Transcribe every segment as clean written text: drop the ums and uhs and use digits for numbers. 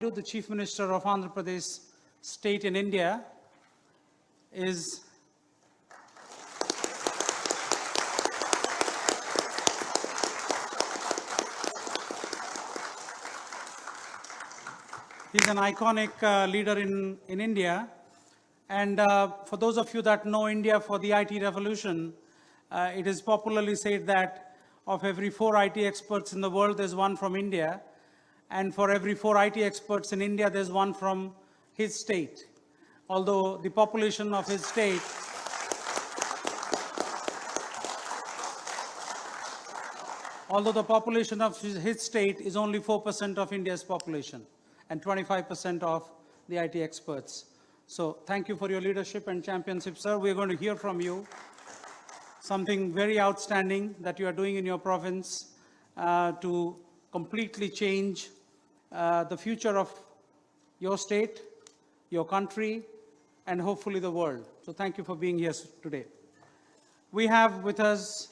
The Chief Minister of Andhra Pradesh state in India is he's an iconic leader in India. And for those of you that know India for the IT revolution, it is popularly said that of every 4 IT experts in the world, there's one from India. And for every 4 IT experts in India, there's one from his state. Although the population of his state is only 4% of India's population and 25% of the IT experts. So thank you for your leadership and championship, sir. We're going to hear from you something very outstanding that you are doing in your province to completely change the future of your state, your country, and hopefully the world. So thank you for being here today. We have with us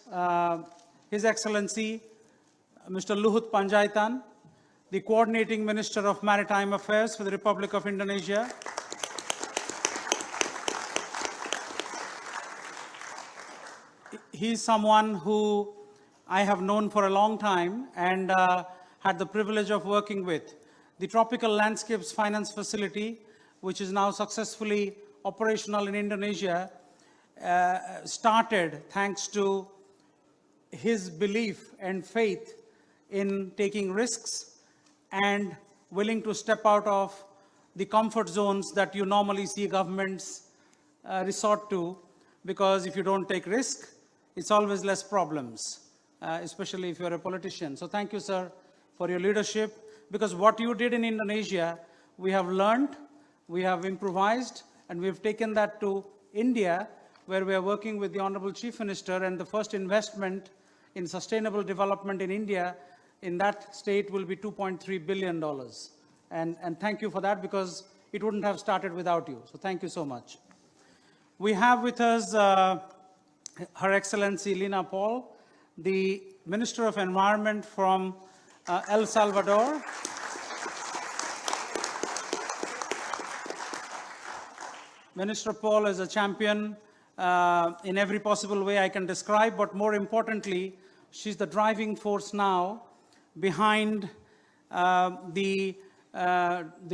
His Excellency Mr. Luhut Panjaitan, the Coordinating Minister of Maritime Affairs for the Republic of Indonesia. He's someone who I have known for a long time and had the privilege of working with. The Tropical Landscapes Finance Facility, which is now successfully operational in Indonesia, started thanks to his belief and faith in taking risks and willing to step out of the comfort zones that you normally see governments resort to, because if you don't take risk, it's always less problems, especially if you're a politician. So thank you, sir, for your leadership, because what you did in Indonesia, we have learned, we have improvised, and we've taken that to India, where we are working with the Honorable Chief Minister, and the first investment in sustainable development in India, in that state, will be $2.3 billion. And thank you for that, because it wouldn't have started without you. So thank you so much. We have with us Her Excellency Lina Paul, the Minister of Environment from El Salvador. Minister Paul is a champion in every possible way I can describe, but more importantly, she's the driving force now behind the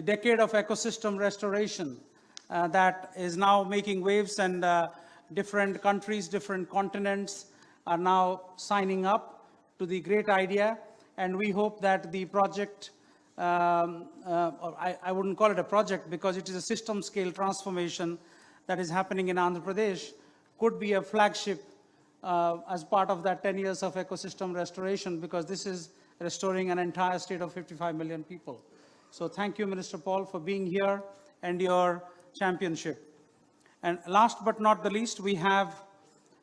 decade of ecosystem restoration that is now making waves, and different countries, different continents are now signing up to the great idea. And we hope that the project, I wouldn't call it a project because it is a system scale transformation that is happening in Andhra Pradesh, could be a flagship as part of that 10 years of ecosystem restoration, because this is restoring an entire state of 55 million people. So thank you, Minister Paul, for being here and your championship. And last but not the least, we have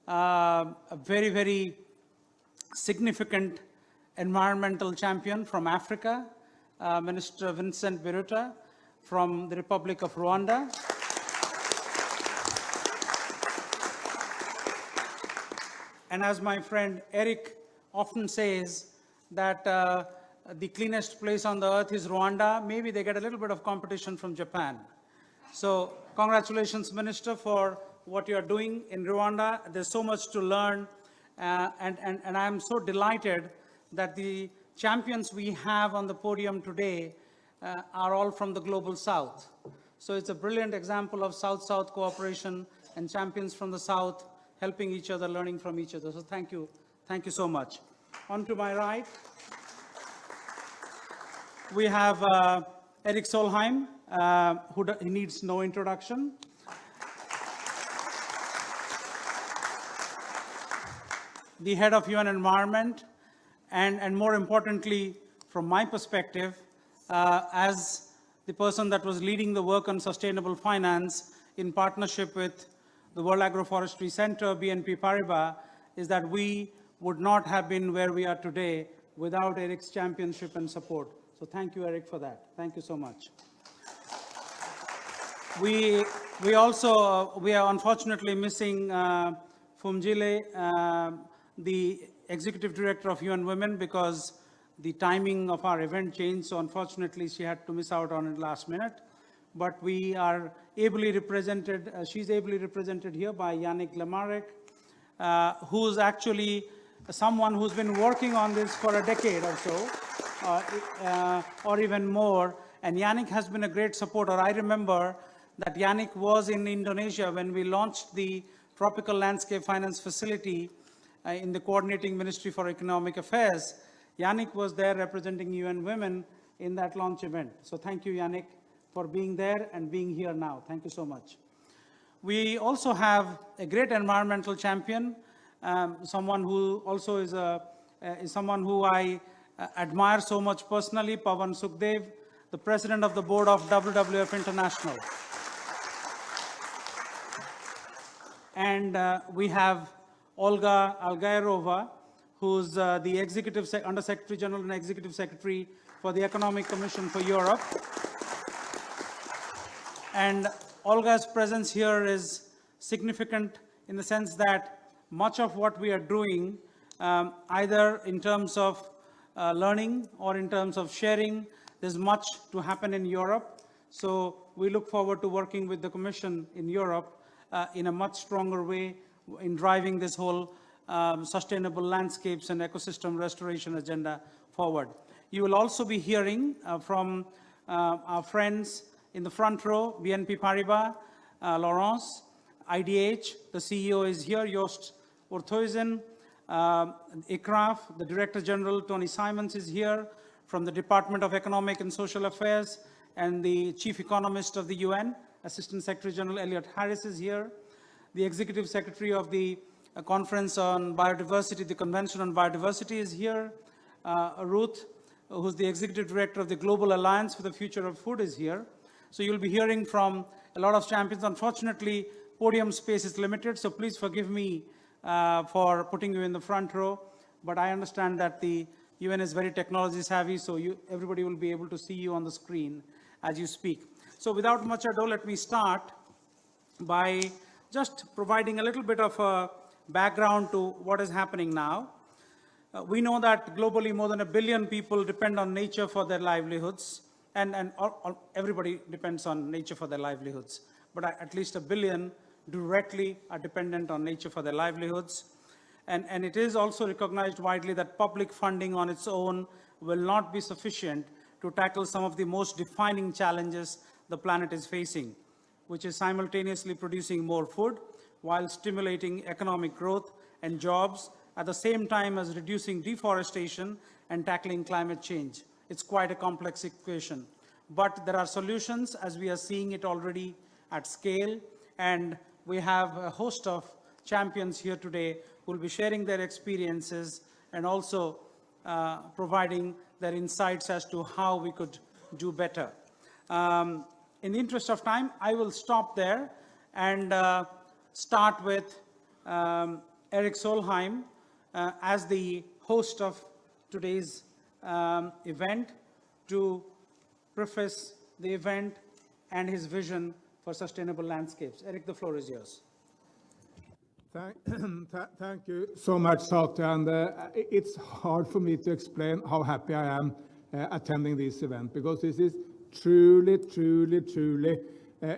a very, very significant environmental champion from Africa, Minister Vincent Biruta from the Republic of Rwanda. And as my friend Eric often says, that the cleanest place on the earth is Rwanda. Maybe they get a little bit of competition from Japan. So congratulations, Minister, for what you are doing in Rwanda. There's so much to learn, and I'm so delighted that the champions we have on the podium today are all from the Global South. So it's a brilliant example of South-South cooperation and champions from the South helping each other, learning from each other. So thank you so much. On to my right, we have Erik Solheim, who needs no introduction. The head of UN Environment, and more importantly, from my perspective, as the person that was leading the work on sustainable finance in partnership with the World Agroforestry Center, BNP Paribas, is that we would not have been where we are today without Erik's championship and support. So thank you, Erik, for that. Thank you so much. We are unfortunately missing Phumzile, the Executive Director of UN Women, because the timing of our event changed, so unfortunately she had to miss out on it last minute. But we are ably represented, she's ably represented here by Yannick Lemarek, who's actually someone who's been working on this for a decade or so, or even more. And Yannick has been a great supporter. I remember that Yannick was in Indonesia when we launched the Tropical Landscape Finance Facility in the Coordinating Ministry for Economic Affairs. Yannick was there representing UN Women in that launch event. So thank you, Yannick, for being there and being here now. Thank you so much. We also have a great environmental champion, someone who also is someone who I admire so much personally, Pawan Sukhdev, the president of the board of WWF International. And we have Olga Algairova, who's the Undersecretary General and Executive Secretary for the Economic Commission for Europe. And Olga's presence here is significant in the sense that much of what we are doing, either in terms of learning or in terms of sharing, there's much to happen in Europe. So we look forward to working with the Commission in Europe in a much stronger way in driving this whole sustainable landscapes and ecosystem restoration agenda forward. You will also be hearing from our friends in the front row, BNP Paribas, Laurence, IDH, the CEO is here, Joost Oorthuizen, ICRAF, the Director General, Tony Simons, is here, from the Department of Economic and Social Affairs, and the Chief Economist of the UN, Assistant Secretary General Elliot Harris is here, the Executive Secretary of the Conference on Biodiversity, the Convention on Biodiversity is here, Ruth, who's the Executive Director of the Global Alliance for the Future of Food, is here. So you'll be hearing from a lot of champions. Unfortunately, podium space is limited, so please forgive me for putting you in the front row. But I understand that the UN is very technology savvy, so everybody will be able to see you on the screen as you speak. So without much ado, let me start by just providing a little bit of a background to what is happening now. We know that globally more than 1 billion people depend on nature for their livelihoods, and everybody depends on nature for their livelihoods, but at least 1 billion directly are dependent on nature for their livelihoods. And it is also recognized widely that public funding on its own will not be sufficient to tackle some of the most defining challenges the planet is facing, which is simultaneously producing more food while stimulating economic growth and jobs at the same time as reducing deforestation and tackling climate change. It's quite a complex equation. But there are solutions, as we are seeing it already at scale, and we have a host of champions here today who will be sharing their experiences and also providing their insights as to how we could do better. In the interest of time, I will stop there and start with Erik Solheim as the host of today's event to preface the event and his vision for sustainable landscapes. Erik, the floor is yours. Thank you so much, Satya. And it's hard for me to explain how happy I am attending this event, because this is truly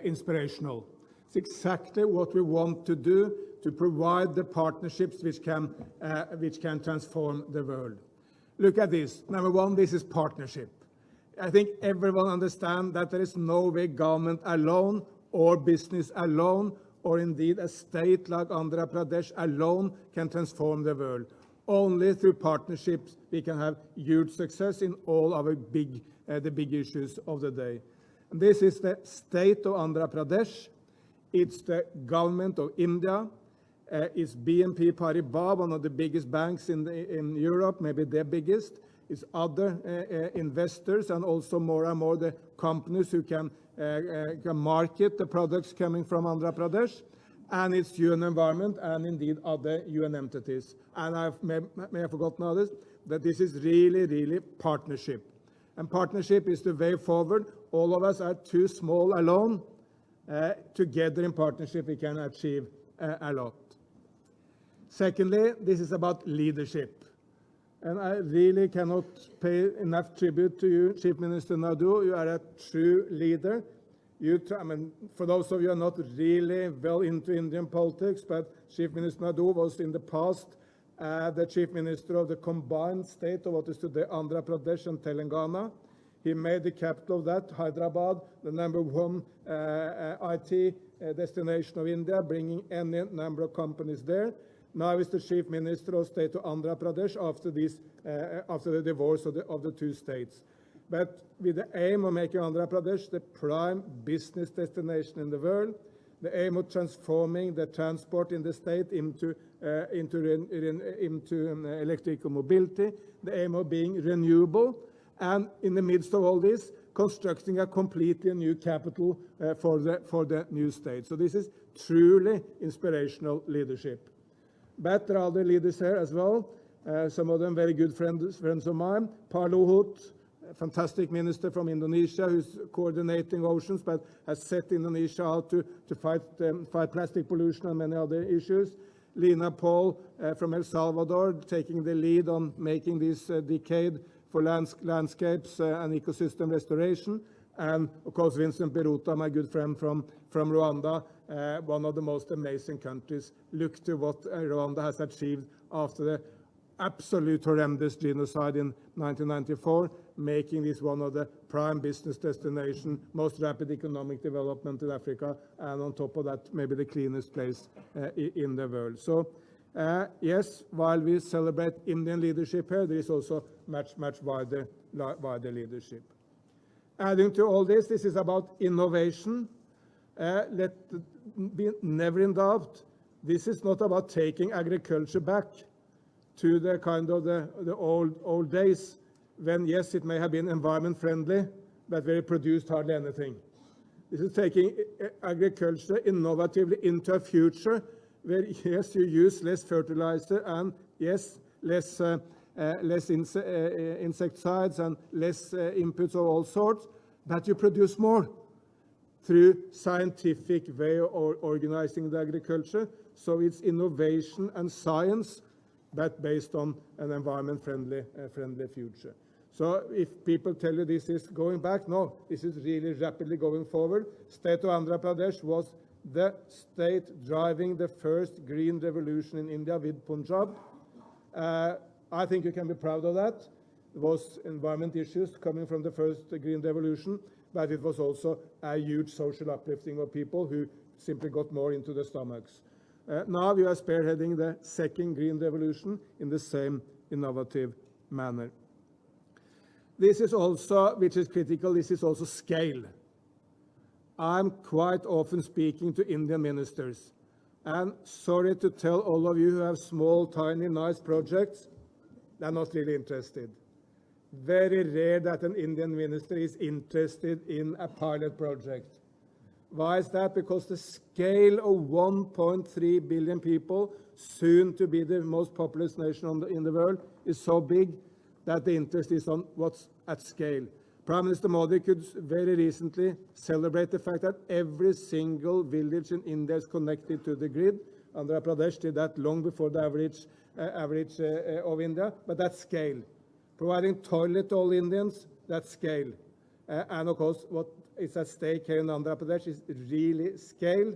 inspirational. It's exactly what we want to do, to provide the partnerships which can transform the world. Look at this. Number one, this is partnership. I think everyone understands that there is no way government alone or business alone or indeed a state like Andhra Pradesh alone can transform the world. Only through partnerships we can have huge success in all our big issues of the day. And this is the state of Andhra Pradesh. It's the government of India. It's BNP Paribas, one of the biggest banks in Europe, maybe the biggest. It's other investors and also more and more the companies who can market the products coming from Andhra Pradesh. And it's UN Environment and indeed other UN entities. And I may have forgotten others, that this is really partnership. And partnership is the way forward. All of us are too small alone. Together in partnership we can achieve a lot. Secondly, this is about leadership. And I really cannot pay enough tribute to you, Chief Minister Naidu. You are a true leader. I mean, for those of you who are not really well into Indian politics, but Chief Minister Naidu was in the past the Chief Minister of the combined state of what is today Andhra Pradesh and Telangana. He made the capital of that, Hyderabad, the #1 IT destination of India, bringing any number of companies there. Now he's the Chief Minister of State of Andhra Pradesh after the divorce of the two states. But with the aim of making Andhra Pradesh the prime business destination in the world, the aim of transforming the transport in the state into electrical mobility, the aim of being renewable, and in the midst of all this, constructing a completely new capital for the new state. So this is truly inspirational leadership. But there are other leaders here as well, some of them very good friends of mine. Pak Luhut, a fantastic minister from Indonesia who's coordinating oceans but has set Indonesia out to fight plastic pollution and many other issues. Lina Paul from El Salvador taking the lead on making this decade for landscapes and ecosystem restoration. And of course, Vincent Biruta, my good friend from Rwanda, one of the most amazing countries. Look to what Rwanda has achieved after the absolute horrendous genocide in 1994, making this one of the prime business destination, most rapid economic development in Africa, and on top of that, maybe the cleanest place in the world. So yes, while we celebrate Indian leadership here, there is also much wider leadership. Adding to all this, this is about innovation. Let be never in doubt, this is not about taking agriculture back to the kind of the old days when, yes, it may have been environment friendly, but where it produced hardly anything. This is taking agriculture innovatively into a future where, yes, you use less fertilizer and, yes, less insecticides and less inputs of all sorts, but you produce more through scientific way of organizing the agriculture. So it's innovation and science, but based on an environment-friendly future. So if people tell you this is going back, no, this is really rapidly going forward. State of Andhra Pradesh was the state driving the first green revolution in India with Punjab. I think you can be proud of that. There was environment issues coming from the first green revolution, but it was also a huge social uplifting of people who simply got more into their stomachs. Now we are spearheading the second green revolution in the same innovative manner. This is also, which is critical, this is also scale. I'm quite often speaking to Indian ministers, and sorry to tell all of you who have small, tiny, nice projects, they're not really interested. Very rare that an Indian minister is interested in a pilot project. Why is that? Because the scale of 1.3 billion people, soon to be the most populous nation in the world, is so big that the interest is on what's at scale. Prime Minister Modi could very recently celebrate the fact that every single village in India is connected to the grid. Andhra Pradesh did that long before the average of India, but that's scale. Providing toilet to all Indians, that's scale. And of course, what is at stake here in Andhra Pradesh is really scale.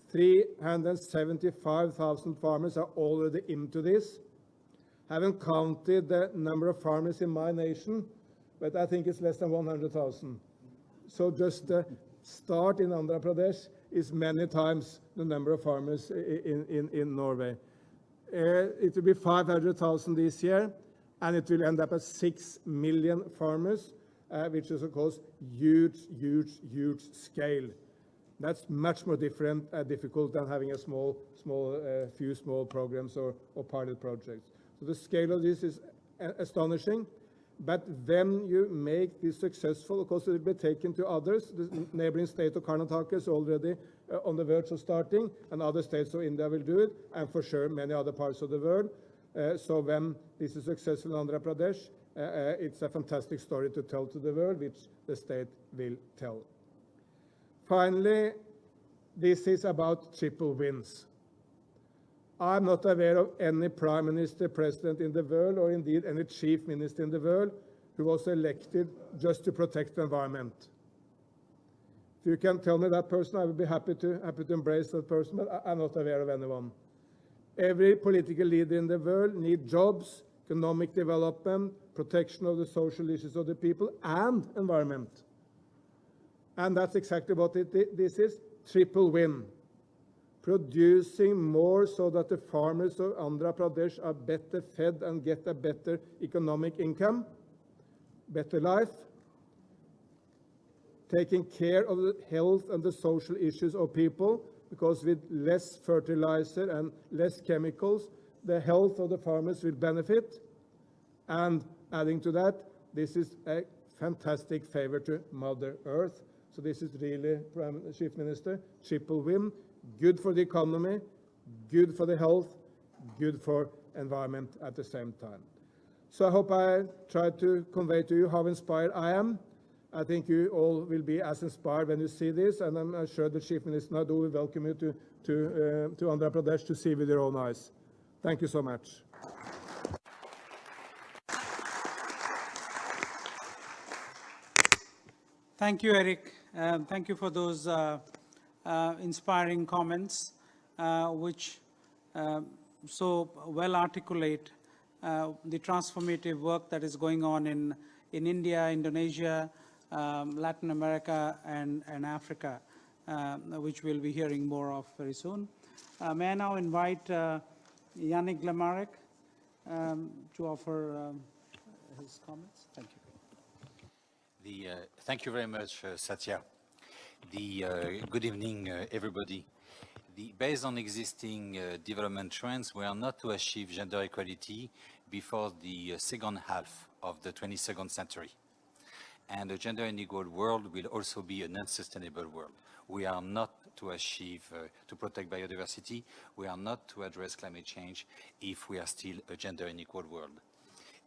375,000 farmers are already into this. Haven't counted the number of farmers in my nation, but I think it's less than 100,000. So just the start in Andhra Pradesh is many times the number of farmers in Norway. It will be 500,000 this year, and it will end up at 6 million farmers, which is, of course, huge scale. That's much more difficult than having a few small programs or pilot projects. So the scale of this is astonishing. But when you make this successful, of course, it will be taken to others. The neighboring state of Karnataka is already on the verge of starting, and other states of India will do it, and for sure many other parts of the world. So when this is successful in Andhra Pradesh, it's a fantastic story to tell to the world, which the state will tell. Finally, this is about triple wins. I'm not aware of any prime minister, president in the world, or indeed any chief minister in the world who was elected just to protect the environment. If you can tell me that person, I would be happy to embrace that person, but I'm not aware of anyone. Every political leader in the world needs jobs, economic development, protection of the social issues of the people, and environment. And that's exactly what this is, triple win. Producing more so that the farmers of Andhra Pradesh are better fed and get a better economic income, better life, taking care of the health and the social issues of people, because with less fertilizer and less chemicals, the health of the farmers will benefit. And adding to that, this is a fantastic favor to Mother Earth. So this is really, Chief Minister, triple win. Good for the economy, good for the health, good for environment at the same time. So I hope I tried to convey to you how inspired I am. I think you all will be as inspired when you see this, and I'm sure the Chief Minister Naidu will welcome you to Andhra Pradesh to see with your own eyes. Thank you so much. Thank you, Eric. Thank you for those inspiring comments, which so well articulate the transformative work that is going on in India, Indonesia, Latin America, and Africa, which we'll be hearing more of very soon. May I now invite Yannick Lemarek to offer his comments? Thank you. Thank you very much, Satya. Good evening, everybody. Based on existing development trends, we are not to achieve gender equality before the second half of the 22nd century. And a gender unequal world will also be an unsustainable world. We are not to achieve, to protect biodiversity. We are not to address climate change if we are still a gender unequal world.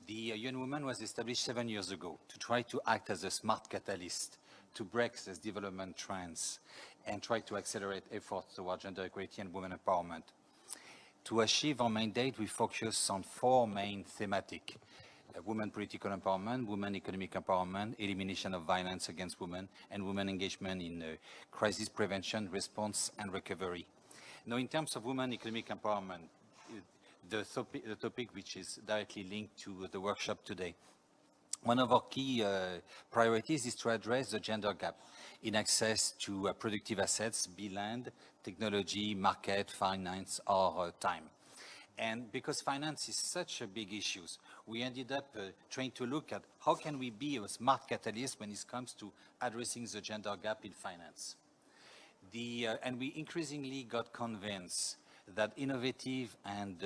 The UN Women was established 7 years ago to try to act as a smart catalyst to break these development trends and try to accelerate efforts toward gender equality and women empowerment. To achieve our mandate, we focus on four main thematic: women political empowerment, women economic empowerment, elimination of violence against women, and women engagement in crisis prevention, response, and recovery. Now, in terms of women economic empowerment, the topic which is directly linked to the workshop today, one of our key priorities is to address the gender gap in access to productive assets, be land, technology, market, finance, or time. And because finance is such a big issue, we ended up trying to look at how can we be a smart catalyst when it comes to addressing the gender gap in finance. And we increasingly got convinced that innovative and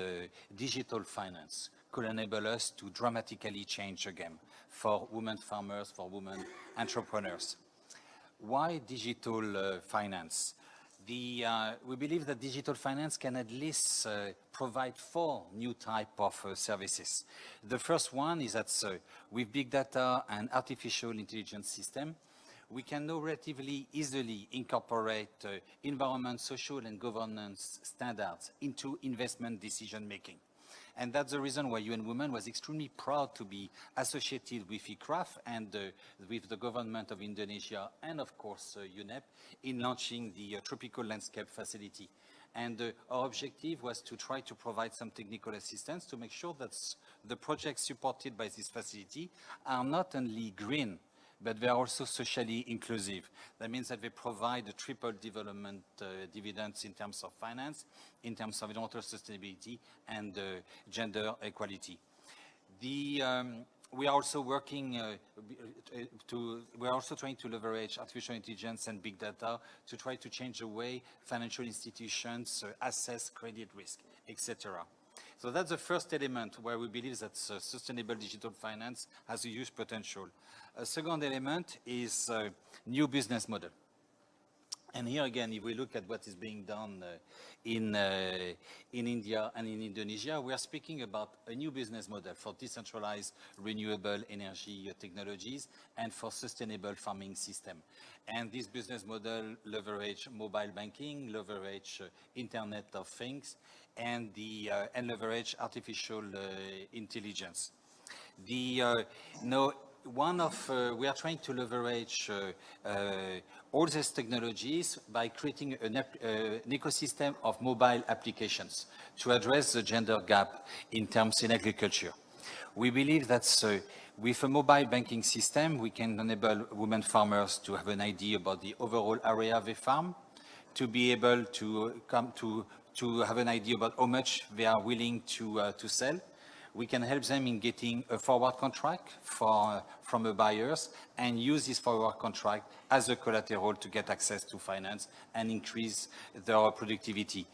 digital finance could enable us to dramatically change the game for women farmers, for women entrepreneurs. Why digital finance? We believe that digital finance can at least provide four new types of services. The first one is that with big data and artificial intelligence system, we can now relatively easily incorporate environment, social, and governance standards into investment decision making. And that's the reason why UN Women was extremely proud to be associated with ICRAF and with the government of Indonesia and, of course, UNEP in launching the Tropical Landscape Facility. And our objective was to try to provide some technical assistance to make sure that the projects supported by this facility are not only green, but they are also socially inclusive. That means that they provide a triple development dividends in terms of finance, in terms of environmental sustainability, and gender equality. We are also working we are also trying to leverage artificial intelligence and big data to try to change the way financial institutions assess credit risk, etc. So that's the first element where we believe that sustainable digital finance has a huge potential. A second element is new business model. And here again, if we look at what is being done in India and in Indonesia, we are speaking about a new business model for decentralized renewable energy technologies and for sustainable farming system. And this business model leverage mobile banking, leverage Internet of Things, and leverage artificial intelligence. We are trying to leverage all these technologies by creating an ecosystem of mobile applications to address the gender gap in agriculture. We believe that with a mobile banking system, we can enable women farmers to have an idea about the overall area they farm, to be able to have an idea about how much they are willing to sell. We can help them in getting a forward contract from the buyers and use this forward contract as a collateral to get access to finance and increase their productivity.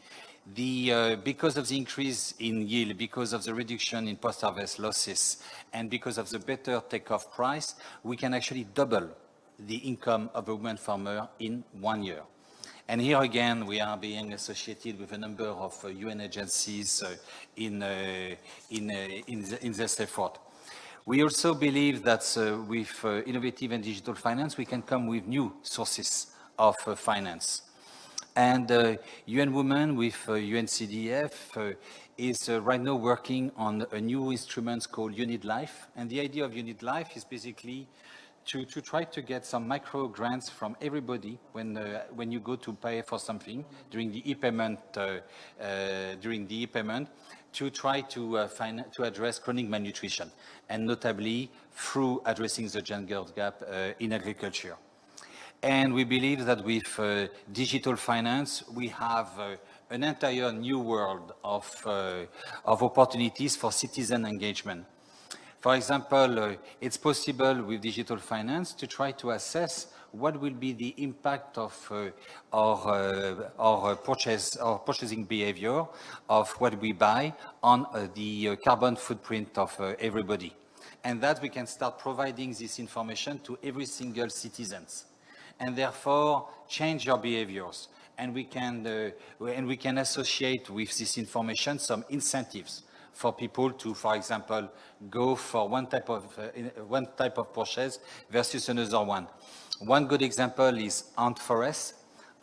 Because of the increase in yield, because of the reduction in post-harvest losses, and because of the better takeoff price, we can actually double the income of a woman farmer in 1 year. And here again, we are being associated with a number of UN agencies in this effort. We also believe that with innovative and digital finance, we can come with new sources of finance. And UN Women with UNCDF is right now working on a new instrument called Unit Life. And the idea of Unit Life is basically to try to get some micro grants from everybody when you go to pay for something during the e-payment, to try to address chronic malnutrition, and notably through addressing the gender gap in agriculture. And we believe that with digital finance, we have an entire new world of opportunities for citizen engagement. For example, it's possible with digital finance to try to assess what will be the impact of our purchasing behavior of what we buy on the carbon footprint of everybody. And that we can start providing this information to every single citizen, and therefore change your behaviors. And we can associate with this information some incentives for people to, for example, go for one type of purchase versus another one. One good example is Ant Forest.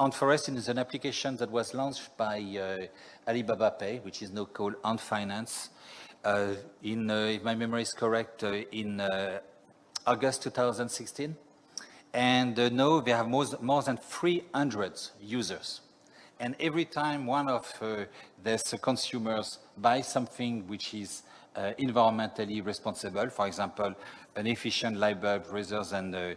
Ant Forest is an application that was launched by Alibaba Pay, which is now called Ant Finance, if my memory is correct, in August 2016. And now they have more than 300 users. And every time one of these consumers buys something which is environmentally responsible, for example, an efficient light bulb rather than an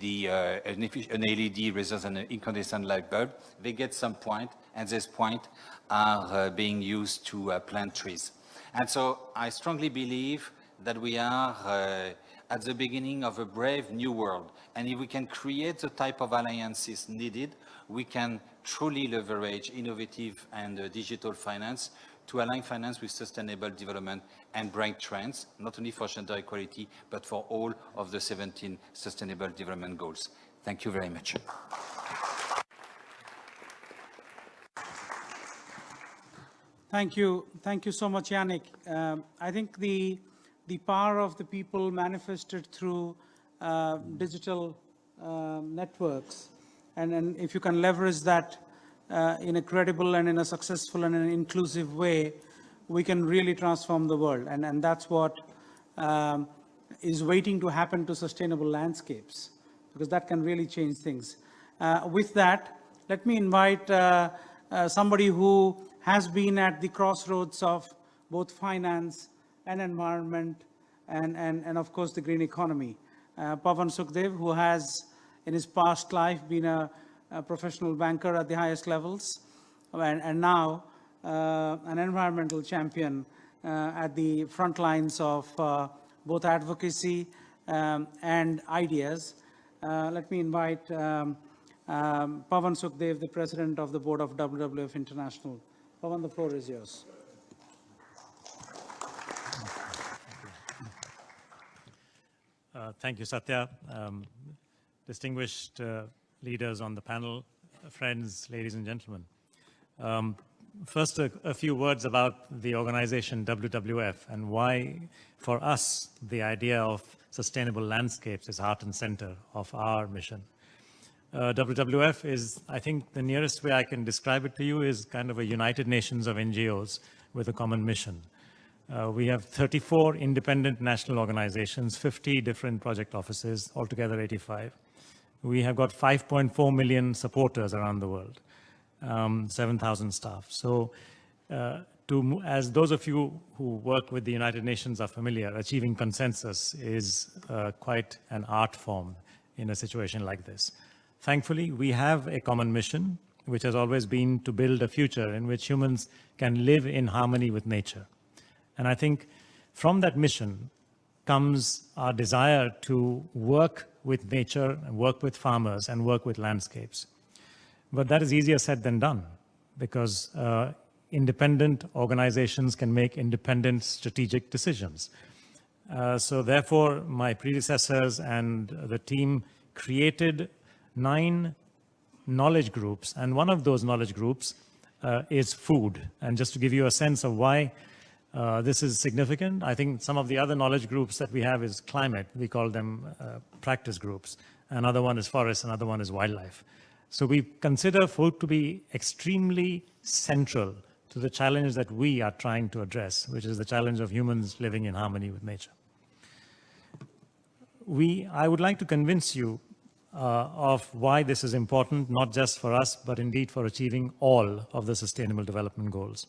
LED rather than an incandescent light bulb, they get some point, and these points are being used to plant trees. And so I strongly believe that we are at the beginning of a brave new world. And if we can create the type of alliances needed, we can truly leverage innovative and digital finance to align finance with sustainable development and break trends, not only for gender equality, but for all of the 17 Sustainable Development Goals. Thank you very much. Thank you so much, Yannick. I think the power of the people manifested through digital networks, and if you can leverage that in a credible and in a successful and an inclusive way, we can really transform the world. And that's what is waiting to happen to sustainable landscapes, because that can really change things. With that, let me invite somebody who has been at the crossroads of both finance and environment and of course the green economy. Pawan Sukhdev, who has in his past life been a professional banker at the highest levels, and now an environmental champion at the front lines of both advocacy and ideas. Let me invite Pawan Sukhdev, the president of the board of WWF International. Pawan, the floor is yours. Thank you, Satya. Distinguished leaders on the panel, friends, ladies and gentlemen. First, a few words about the organization WWF and why, for us, the idea of sustainable landscapes is heart and center of our mission. WWF is, I think, the nearest way I can describe it to you is kind of a United Nations of NGOs with a common mission. We have 34 independent national organizations, 50 different project offices, altogether 85. We have got 5.4 million supporters around the world, 7,000 staff. So as those of you who work with the United Nations are familiar, achieving consensus is quite an art form in a situation like this. Thankfully, we have a common mission, which has always been to build a future in which humans can live in harmony with nature. And I think from that mission comes our desire to work with nature, and work with farmers, and work with landscapes. But that is easier said than done, because independent organizations can make independent strategic decisions. So therefore, my predecessors and the team created 9 knowledge groups, and one of those knowledge groups is food. And just to give you a sense of why this is significant, I think some of the other knowledge groups that we have is climate. We call them practice groups. Another one is forest, another one is wildlife. So we consider food to be extremely central to the challenge that we are trying to address, which is the challenge of humans living in harmony with nature. I would like to convince you of why this is important, not just for us, but indeed for achieving all of the Sustainable Development Goals.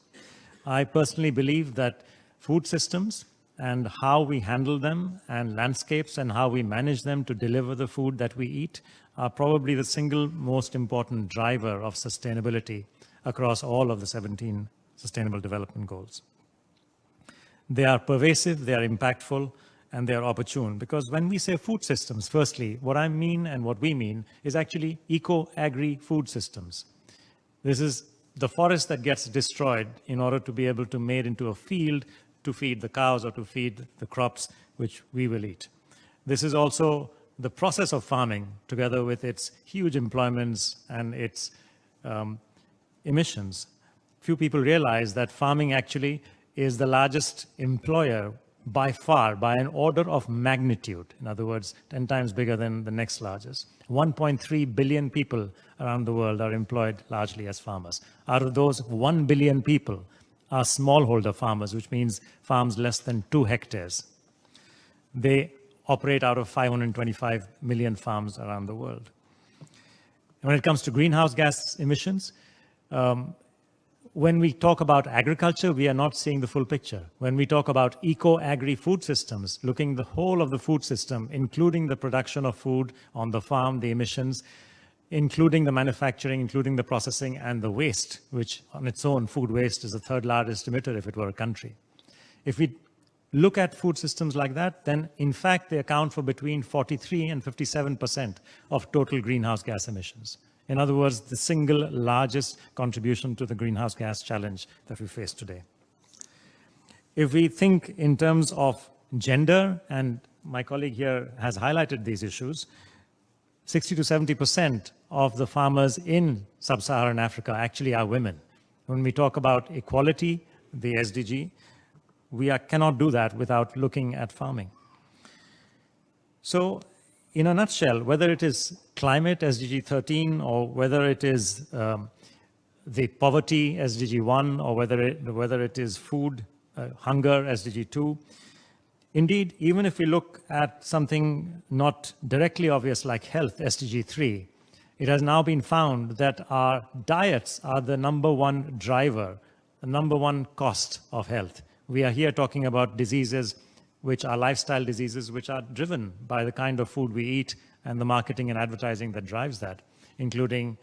I personally believe that food systems and how we handle them, and landscapes and how we manage them to deliver the food that we eat, are probably the single most important driver of sustainability across all of the 17 Sustainable Development Goals. They are pervasive, they are impactful, and they are opportune. Because when we say food systems, firstly, what I mean and what we mean is actually eco-agri-food systems. This is the forest that gets destroyed in order to be able to made into a field to feed the cows or to feed the crops which we will eat. This is also the process of farming, together with its huge employments and its emissions. Few people realize that farming actually is the largest employer by far, by an order of magnitude. In other words, 10 times bigger than the next largest. 1.3 billion people around the world are employed largely as farmers. Out of those, 1 billion people are smallholder farmers, which means farms less than 2 hectares. They operate out of 525 million farms around the world. When it comes to greenhouse gas emissions, when we talk about agriculture, we are not seeing the full picture. When we talk about eco-agri-food systems, looking the whole of the food system, including the production of food on the farm, the emissions, including the manufacturing, including the processing, and the waste, which on its own, food waste is the 3rd largest emitter if it were a country. If we look at food systems like that, then in fact they account for between 43 and 57% of total greenhouse gas emissions. In other words, the single largest contribution to the greenhouse gas challenge that we face today. If we think in terms of gender, and my colleague here has highlighted these issues, 60 to 70% of the farmers in sub-Saharan Africa actually are women. When we talk about equality, the SDG, we cannot do that without looking at farming. So, in a nutshell, whether it is climate, SDG 13, or whether it is the poverty, SDG 1, or whether it is food, hunger, SDG 2, indeed, even if we look at something not directly obvious like health, SDG 3, it has now been found that our diets are the #1 driver, the #1 cost of health. We are here talking about diseases which are lifestyle diseases, which are driven by the kind of food we eat and the marketing and advertising that drives that, including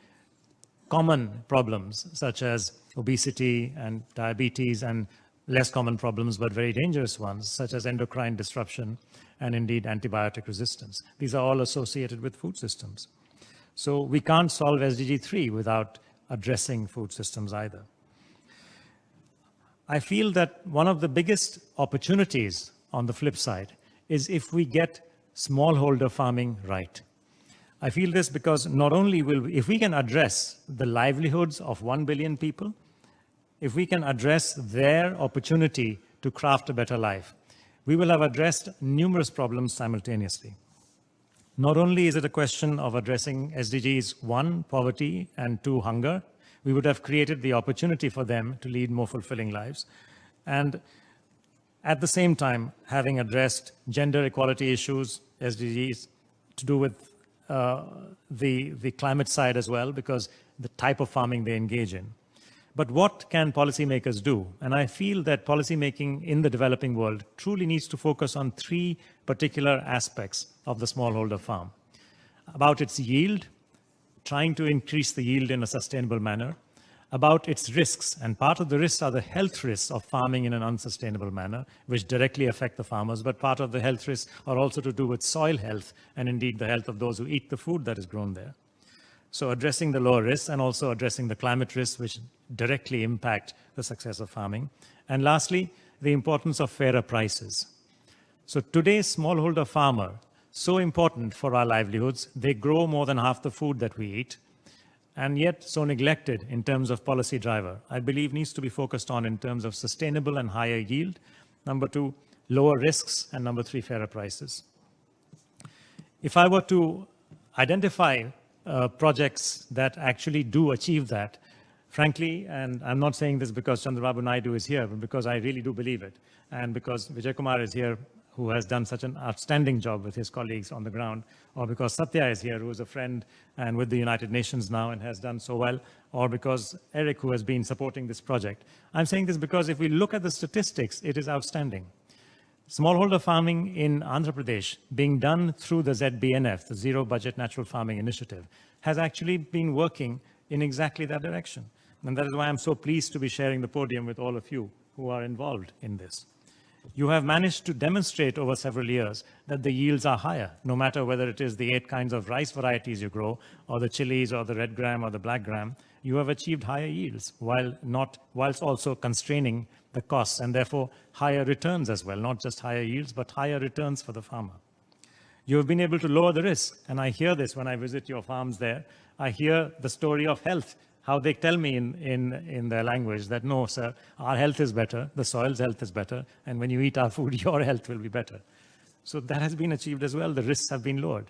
common problems such as obesity and diabetes, and less common problems but very dangerous ones such as endocrine disruption and indeed antibiotic resistance. These are all associated with food systems. So we can't solve SDG 3 without addressing food systems either. I feel that one of the biggest opportunities on the flip side is if we get smallholder farming right. I feel this because not only if we can address the livelihoods of 1 billion people, if we can address their opportunity to craft a better life, we will have addressed numerous problems simultaneously. Not only is it a question of addressing SDGs 1, poverty, and 2, hunger, we would have created the opportunity for them to lead more fulfilling lives. And at the same time, having addressed gender equality issues, SDGs, to do with the climate side as well, because the type of farming they engage in. But what can policymakers do? And I feel that policymaking in the developing world truly needs to focus on 3 particular aspects of the smallholder farm. About its yield, trying to increase the yield in a sustainable manner, about its risks, and part of the risks are the health risks of farming in an unsustainable manner, which directly affect the farmers, but part of the health risks are also to do with soil health and indeed the health of those who eat the food that is grown there. So addressing the lower risks and also addressing the climate risks which directly impact the success of farming. And lastly, the importance of fairer prices. So today's smallholder farmer, so important for our livelihoods, they grow more than half the food that we eat, and yet so neglected in terms of policy driver, I believe needs to be focused on in terms of sustainable and higher yield. Number 2, lower risks, and number 3, fairer prices. If I were to identify projects that actually do achieve that, frankly, and I'm not saying this because Chandrababu Naidu is here, but because I really do believe it, and because Vijay Kumar is here, who has done such an outstanding job with his colleagues on the ground, or because Satya is here, who is a friend and with the United Nations now and has done so well, or because Eric, who has been supporting this project. I'm saying this because if we look at the statistics, it is outstanding. Smallholder farming in Andhra Pradesh, being done through the ZBNF, the Zero Budget Natural Farming Initiative, has actually been working in exactly that direction. And that is why I'm so pleased to be sharing the podium with all of you who are involved in this. You have managed to demonstrate over several years that the yields are higher, no matter whether it is the 8 kinds of rice varieties you grow, or the chilies, or the red gram, or the black gram. You have achieved higher yields whilst also constraining the costs, and therefore higher returns as well, not just higher yields, but higher returns for the farmer. You have been able to lower the risk, and I hear this when I visit your farms there. I hear the story of health, how they tell me in their language that, no, sir, our health is better, the soil's health is better, and when you eat our food, your health will be better. So that has been achieved as well. The risks have been lowered.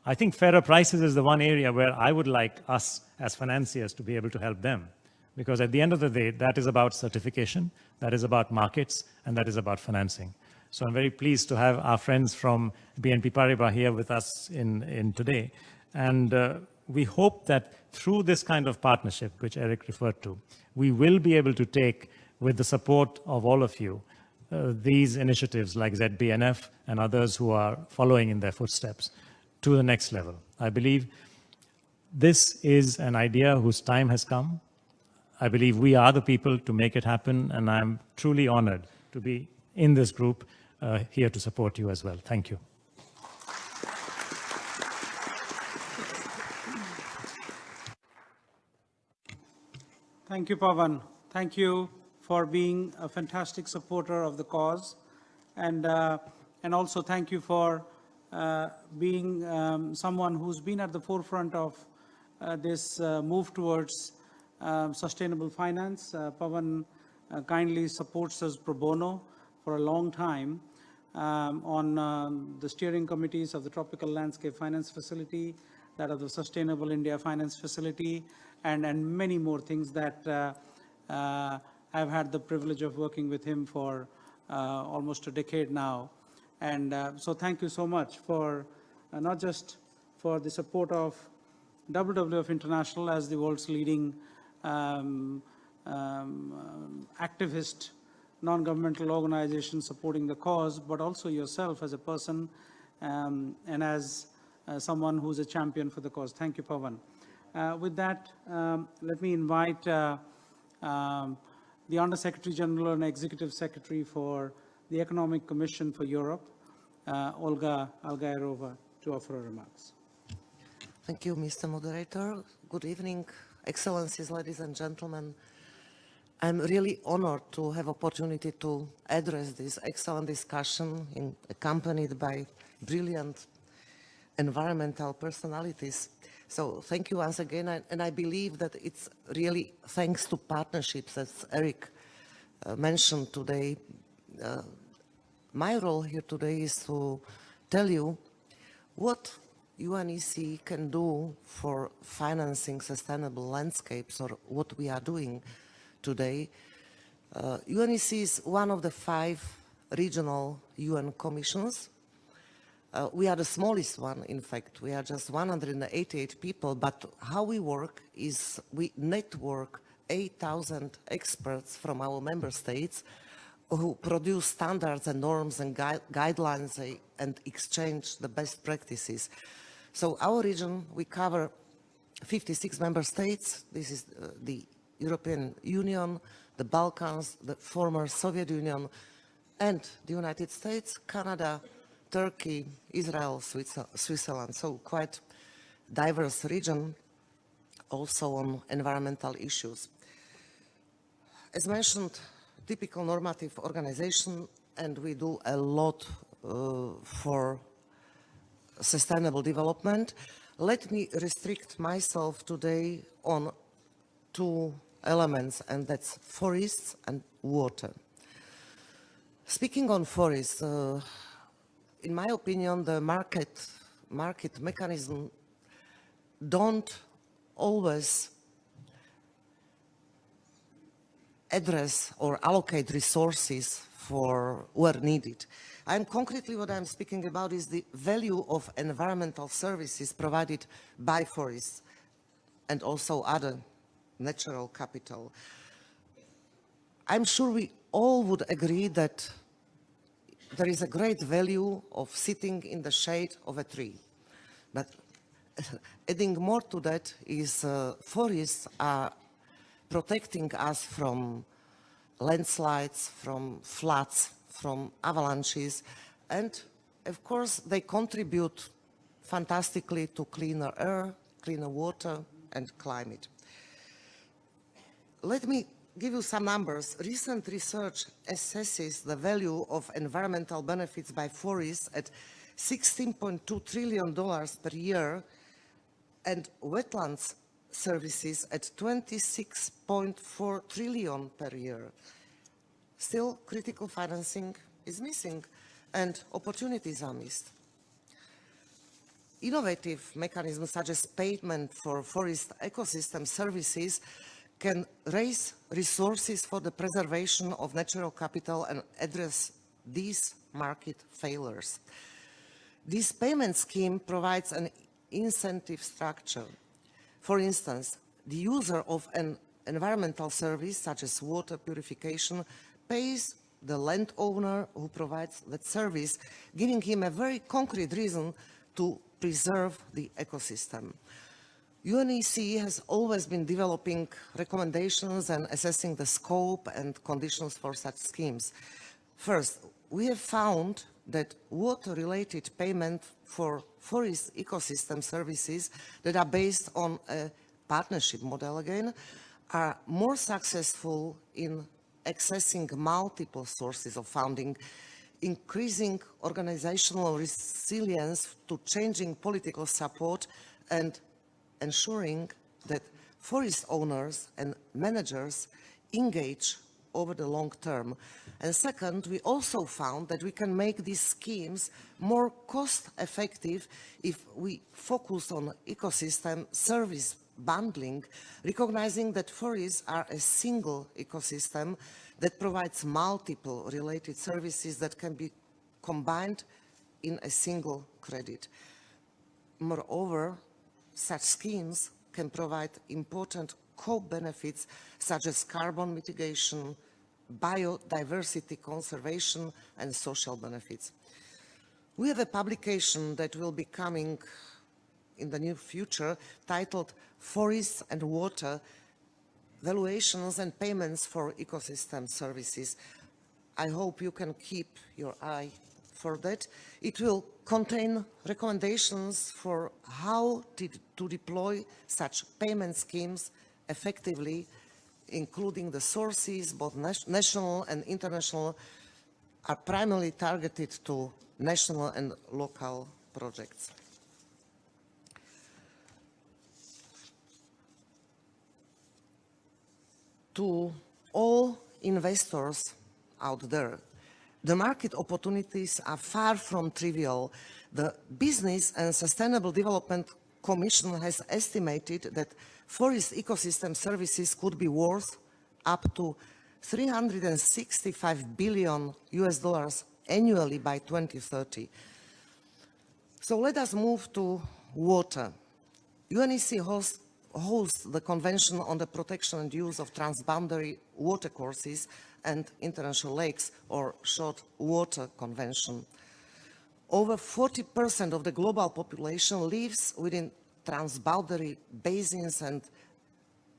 I think fairer prices is the one area where I would like us as financiers to be able to help them. Because at the end of the day, that is about certification, that is about markets, and that is about financing. So I'm very pleased to have our friends from BNP Paribas here with us in today. And we hope that through this kind of partnership, which Eric referred to, we will be able to take, with the support of all of you, these initiatives like ZBNF and others who are following in their footsteps to the next level. I believe this is an idea whose time has come. I believe we are the people to make it happen, and I'm truly honored to be in this group here to support you as well. Thank you. Thank you, Pavan. Thank you for being a fantastic supporter of the cause. And also thank you for being someone who's been at the forefront of this move towards sustainable finance. Pavan kindly supports us pro bono for a long time on the steering committees of the Tropical Landscape Finance Facility, that of the Sustainable India Finance Facility, and many more things that I've had the privilege of working with him for almost a decade now. And so thank you so much for not just for the support of WWF International as the world's leading activist, non-governmental organization supporting the cause, but also yourself as a person and as someone who's a champion for the cause. Thank you, Pavan. With that, let me invite the Under Secretary General and Executive Secretary for the Economic Commission for Europe, Olga Algairova, to offer her remarks. Thank you, Mr. Moderator. Good evening, Excellencies, ladies and gentlemen. I'm really honored to have opportunity to address this excellent discussion accompanied by brilliant environmental personalities. So thank you once again, and I believe that it's really thanks to partnerships, as Eric mentioned today. My role here today is to tell you what UNEC can do for financing sustainable landscapes, or what we are doing today. UNEC is one of the 5 regional UN commissions. We are the smallest one, in fact. We are just 188 people, but how we work is we network 8,000 experts from our member states who produce standards and norms and guidelines and exchange the best practices. So our region, we cover 56 member states. This is the European Union, the Balkans, the former Soviet Union, and the United States, Canada, Turkey, Israel, Switzerland. So quite diverse region, also on environmental issues. As mentioned, typical normative organization, and we do a lot for sustainable development. Let me restrict myself today on 2 elements, and that's forests and water. Speaking on forests, in my opinion, the market mechanism don't always address or allocate resources for where needed. Concretely, what I'm speaking about is the value of environmental services provided by forests and also other natural capital. I'm sure we all would agree that there is a great value of sitting in the shade of a tree. But adding more to that is forests are protecting us from landslides, from floods, from avalanches, and of course they contribute fantastically to cleaner air, cleaner water, and climate. Let me give you some numbers. Recent research assesses the value of environmental benefits by forests at $16.2 trillion per year and wetlands services at $26.4 trillion per year. Still, critical financing is missing and opportunities are missed. Innovative mechanisms such as payment for forest ecosystem services can raise resources for the preservation of natural capital and address these market failures. This payment scheme provides an incentive structure. For instance, the user of an environmental service, such as water purification, pays the landowner who provides that service, giving him a very concrete reason to preserve the ecosystem. UNEC has always been developing recommendations and assessing the scope and conditions for such schemes. First, we have found that water-related payment for forest ecosystem services that are based on a partnership model again are more successful in accessing multiple sources of funding, increasing organizational resilience to changing political support, and ensuring that forest owners and managers engage over the long term. And second, we also found that we can make these schemes more cost-effective if we focus on ecosystem service bundling, recognizing that forests are a single ecosystem that provides multiple related services that can be combined in a single credit. Moreover, such schemes can provide important co-benefits such as carbon mitigation, biodiversity conservation, and social benefits. We have a publication that will be coming in the near future titled Forests and Water, Valuations and Payments for Ecosystem Services. I hope you can keep your eye for that. It will contain recommendations for how to deploy such payment schemes effectively, including the sources, both national and international, are primarily targeted to national and local projects. To all investors out there, the market opportunities are far from trivial. The Business and Sustainable Development Commission has estimated that forest ecosystem services could be worth up to $365 billion annually by 2030. So let us move to water. UNEC hosts the Convention on the Protection and Use of Transboundary Watercourses and International Lakes, or short Water Convention. Over 40% of the global population lives within transboundary basins and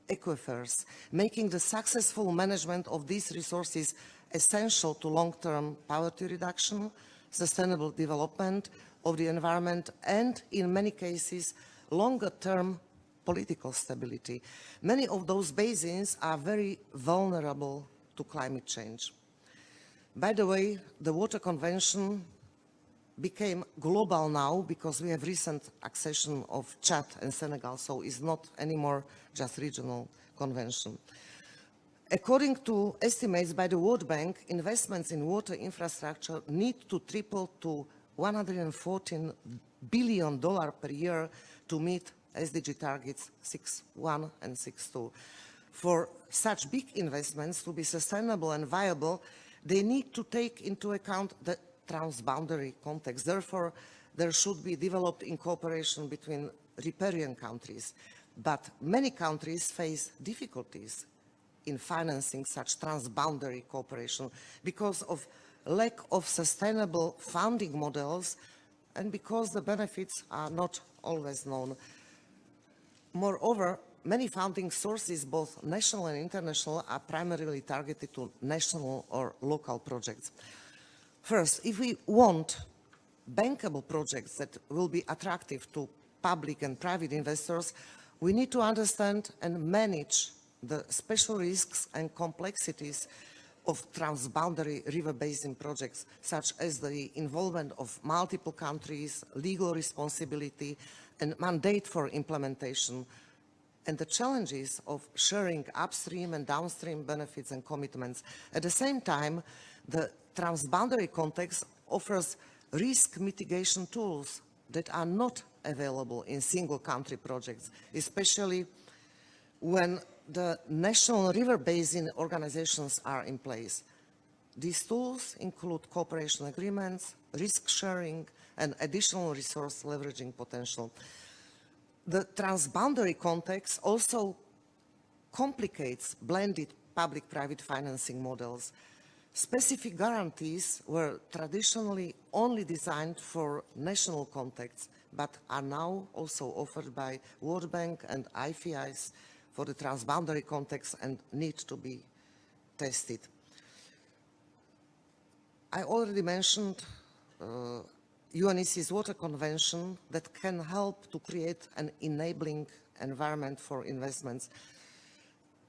aquifers, making the successful management of these resources essential to long-term poverty reduction, sustainable development of the environment, and in many cases, longer-term political stability. Many of those basins are very vulnerable to climate change. By the way, the Water Convention became global now because we have recent accession of Chad and Senegal, so it's not anymore just regional convention. According to estimates by the World Bank, investments in water infrastructure need to triple to $114 billion per year to meet SDG targets 6.1 and 6.2. For such big investments to be sustainable and viable, they need to take into account the transboundary context. Therefore, there should be developed in cooperation between riparian countries. But many countries face difficulties in financing such transboundary cooperation because of lack of sustainable funding models and because the benefits are not always known. Moreover, many funding sources, both national and international, are primarily targeted to national or local projects. First, if we want bankable projects that will be attractive to public and private investors, we need to understand and manage the special risks and complexities of transboundary river basin projects, such as the involvement of multiple countries, legal responsibility, and mandate for implementation, and the challenges of sharing upstream and downstream benefits and commitments. At the same time, the transboundary context offers risk mitigation tools that are not available in single country projects, especially when the national river basin organizations are in place. These tools include cooperation agreements, risk sharing, and additional resource leveraging potential. The transboundary context also complicates blended public-private financing models. Specific guarantees were traditionally only designed for national contexts, but are now also offered by World Bank and IFIs for the transboundary context and need to be tested. I already mentioned UNEC's Water Convention that can help to create an enabling environment for investments.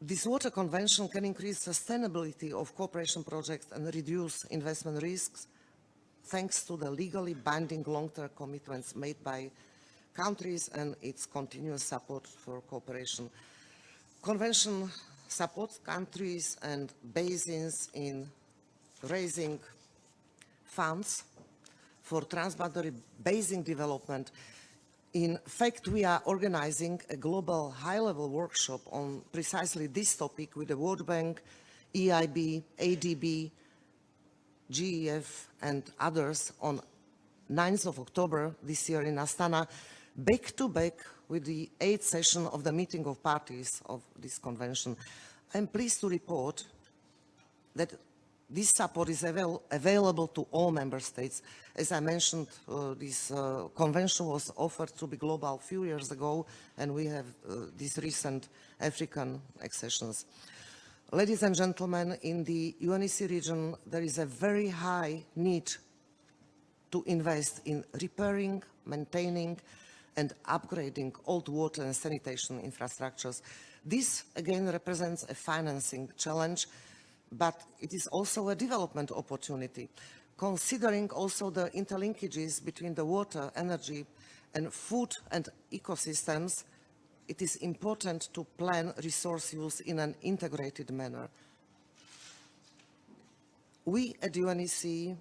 This Water Convention can increase sustainability of cooperation projects and reduce investment risks thanks to the legally binding long-term commitments made by countries and its continuous support for cooperation. Convention supports countries and basins in raising funds for transboundary basin development. In fact, we are organizing a global high-level workshop on precisely this topic with the World Bank, EIB, ADB, GEF, and others on 9th of October this year in Astana, back-to-back with the 8th session of the meeting of parties of this convention. I'm pleased to report that this support is available to all member states. As I mentioned, this convention was offered to be global a few years ago, and we have these recent African accessions. Ladies and gentlemen, in the UNEC region, there is a very high need to invest in repairing, maintaining, and upgrading old water and sanitation infrastructures. This, again, represents a financing challenge, but it is also a development opportunity, considering also the interlinkages between the water, energy, and food and ecosystems. it is important to plan resource use in an integrated manner. We at UNEC,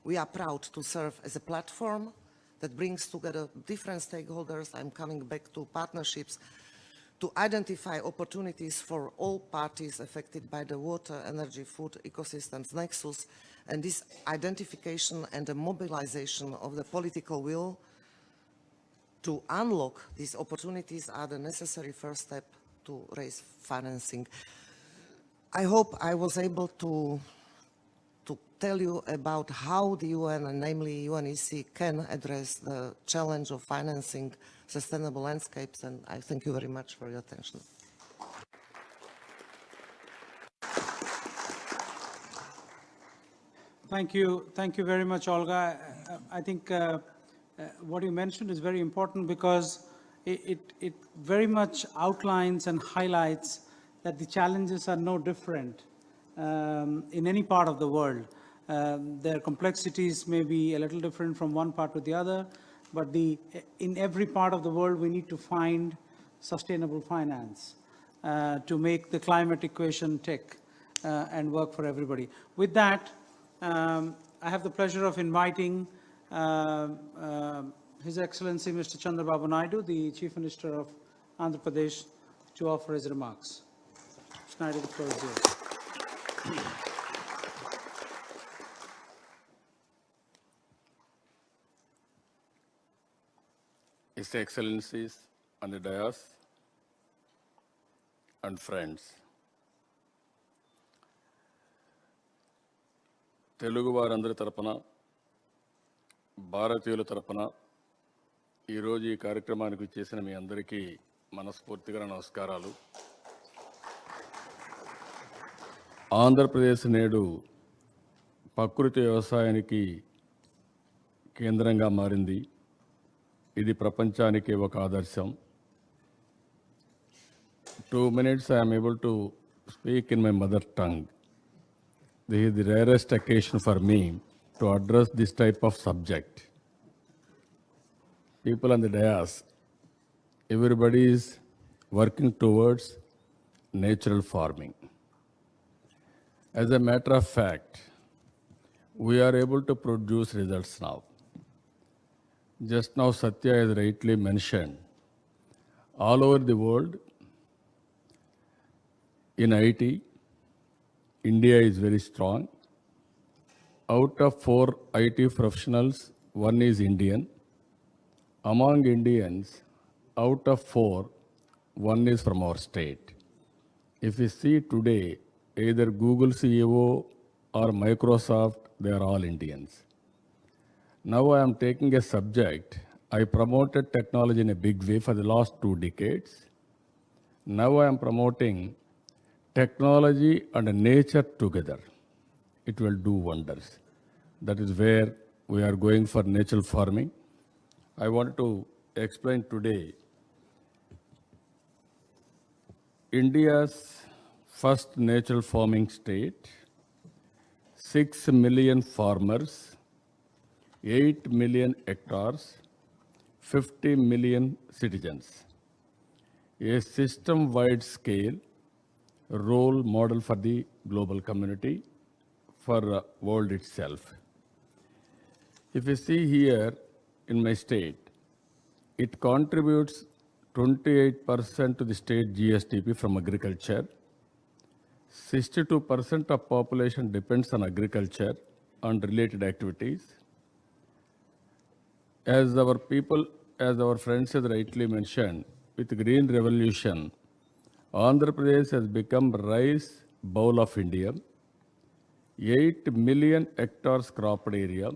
we are proud to serve as a platform that brings together different stakeholders. I'm coming back to partnerships, to identify opportunities for all parties affected by the water, energy, food ecosystems nexus, and this identification and the mobilization of the political will to unlock these opportunities are the necessary first step to raise financing. I hope I was able to tell you about how the UN, and namely UNEC, can address the challenge of financing sustainable landscapes, and I thank you very much for your attention. Thank you very much, Olga. I think what you mentioned is very important because it very much outlines and highlights that the challenges are no different in any part of the world. Their complexities may be a little different from one part to the other, but in every part of the world we need to find sustainable finance to make the climate equation tick and work for everybody. With that, I have the pleasure of inviting His Excellency Mr. Chandrababu Naidu, the Chief Minister of Andhra Pradesh, to offer his remarks. Mr. Naidu, the floor is yours. His Excellencies on the dais and friends. Telugu వారందరి తరపున భారతీయుల తరపున ఈరోజు ఈ కార్యక్రమానికి చేసిన మీ అందరికీ మనస్ఫూర్తిగా నమస్కారాలు. ఆంధ్రప్రదేశ్ నేడు ప్రకృతి వ్యవసాయానికి కేంద్రంగా మారింది. ఇది ప్రపంచానికి ఒక ఆదర్శం. 2 minutes I am able to speak in my mother tongue. This is the rarest occasion for me to address this type of subject. People on the dais, everybody is working towards natural farming. As a matter of fact, we are able to produce results now. Just now Satya has rightly mentioned, all over the world, in IT, India is very strong. Out of 4 IT professionals, 1 is Indian. Among Indians, out of 4, 1 is from our state. If we see today, either Google CEO or Microsoft, they are all Indians. Now I am taking a subject. I promoted technology in a big way for the last 2 decades. Now I am promoting technology and nature together. It will do wonders. That is where we are going for natural farming. I want to explain today India's first natural farming state, 6 million farmers, 8 million hectares, 50 million citizens. A system-wide scale role model for the global community, for world itself. If you see here in my state, it contributes 28% to the state GSDP from agriculture. 62% of population depends on agriculture and related activities. As our people, as our friends have rightly mentioned, with the Green Revolution, Andhra Pradesh has become rice bowl of India. 8 million hectares cropped area,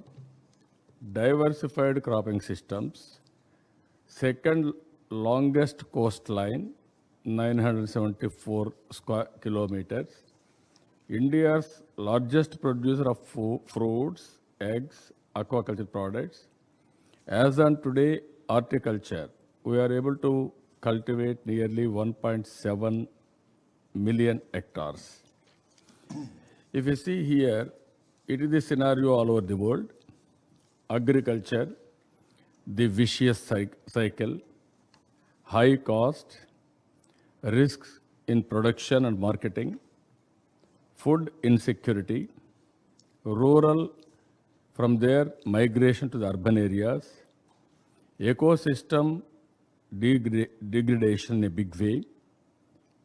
diversified cropping systems, second longest coastline, 974 square kilometers, India's largest producer of fruits, eggs, aquaculture products. As on today, horticulture, we are able to cultivate nearly 1.7 million hectares. If you see here, it is the scenario all over the world. Agriculture, the vicious cycle, high cost, risks in production and marketing, food insecurity, rural, from there migration to the urban areas, ecosystem degradation in a big way,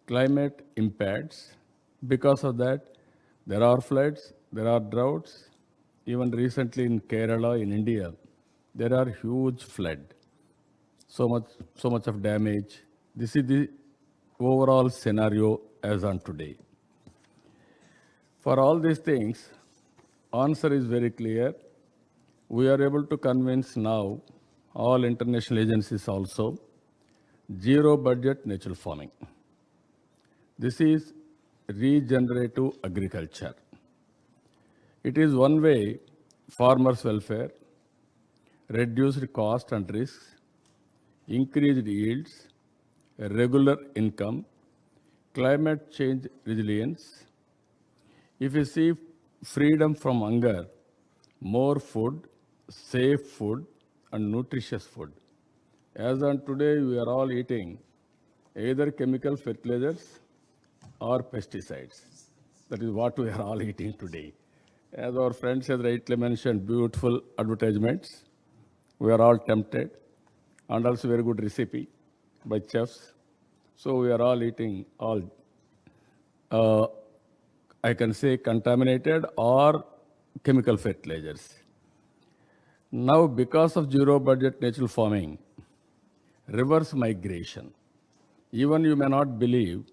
climate impacts. Because of that, there are floods, there are droughts. Even recently in Kerala, in India, there are huge flood. So much of damage. This is the overall scenario as on today. For all these things, answer is very clear. We are able to convince now all international agencies also zero budget natural farming. This is regenerative agriculture. It is one way farmers' welfare, reduced cost and risks, increased yields, regular income, climate change resilience. If you see freedom from hunger, more food, safe food, and nutritious food. As on today, we are all eating either chemical fertilizers or pesticides. That is what we are all eating today. As our friends has rightly mentioned, beautiful advertisements. We are all tempted, and also very good recipe by chefs. So we are all eating all, I can say, contaminated or chemical fertilizers. Now, because of zero budget natural farming, reverse migration. Even you may not believe,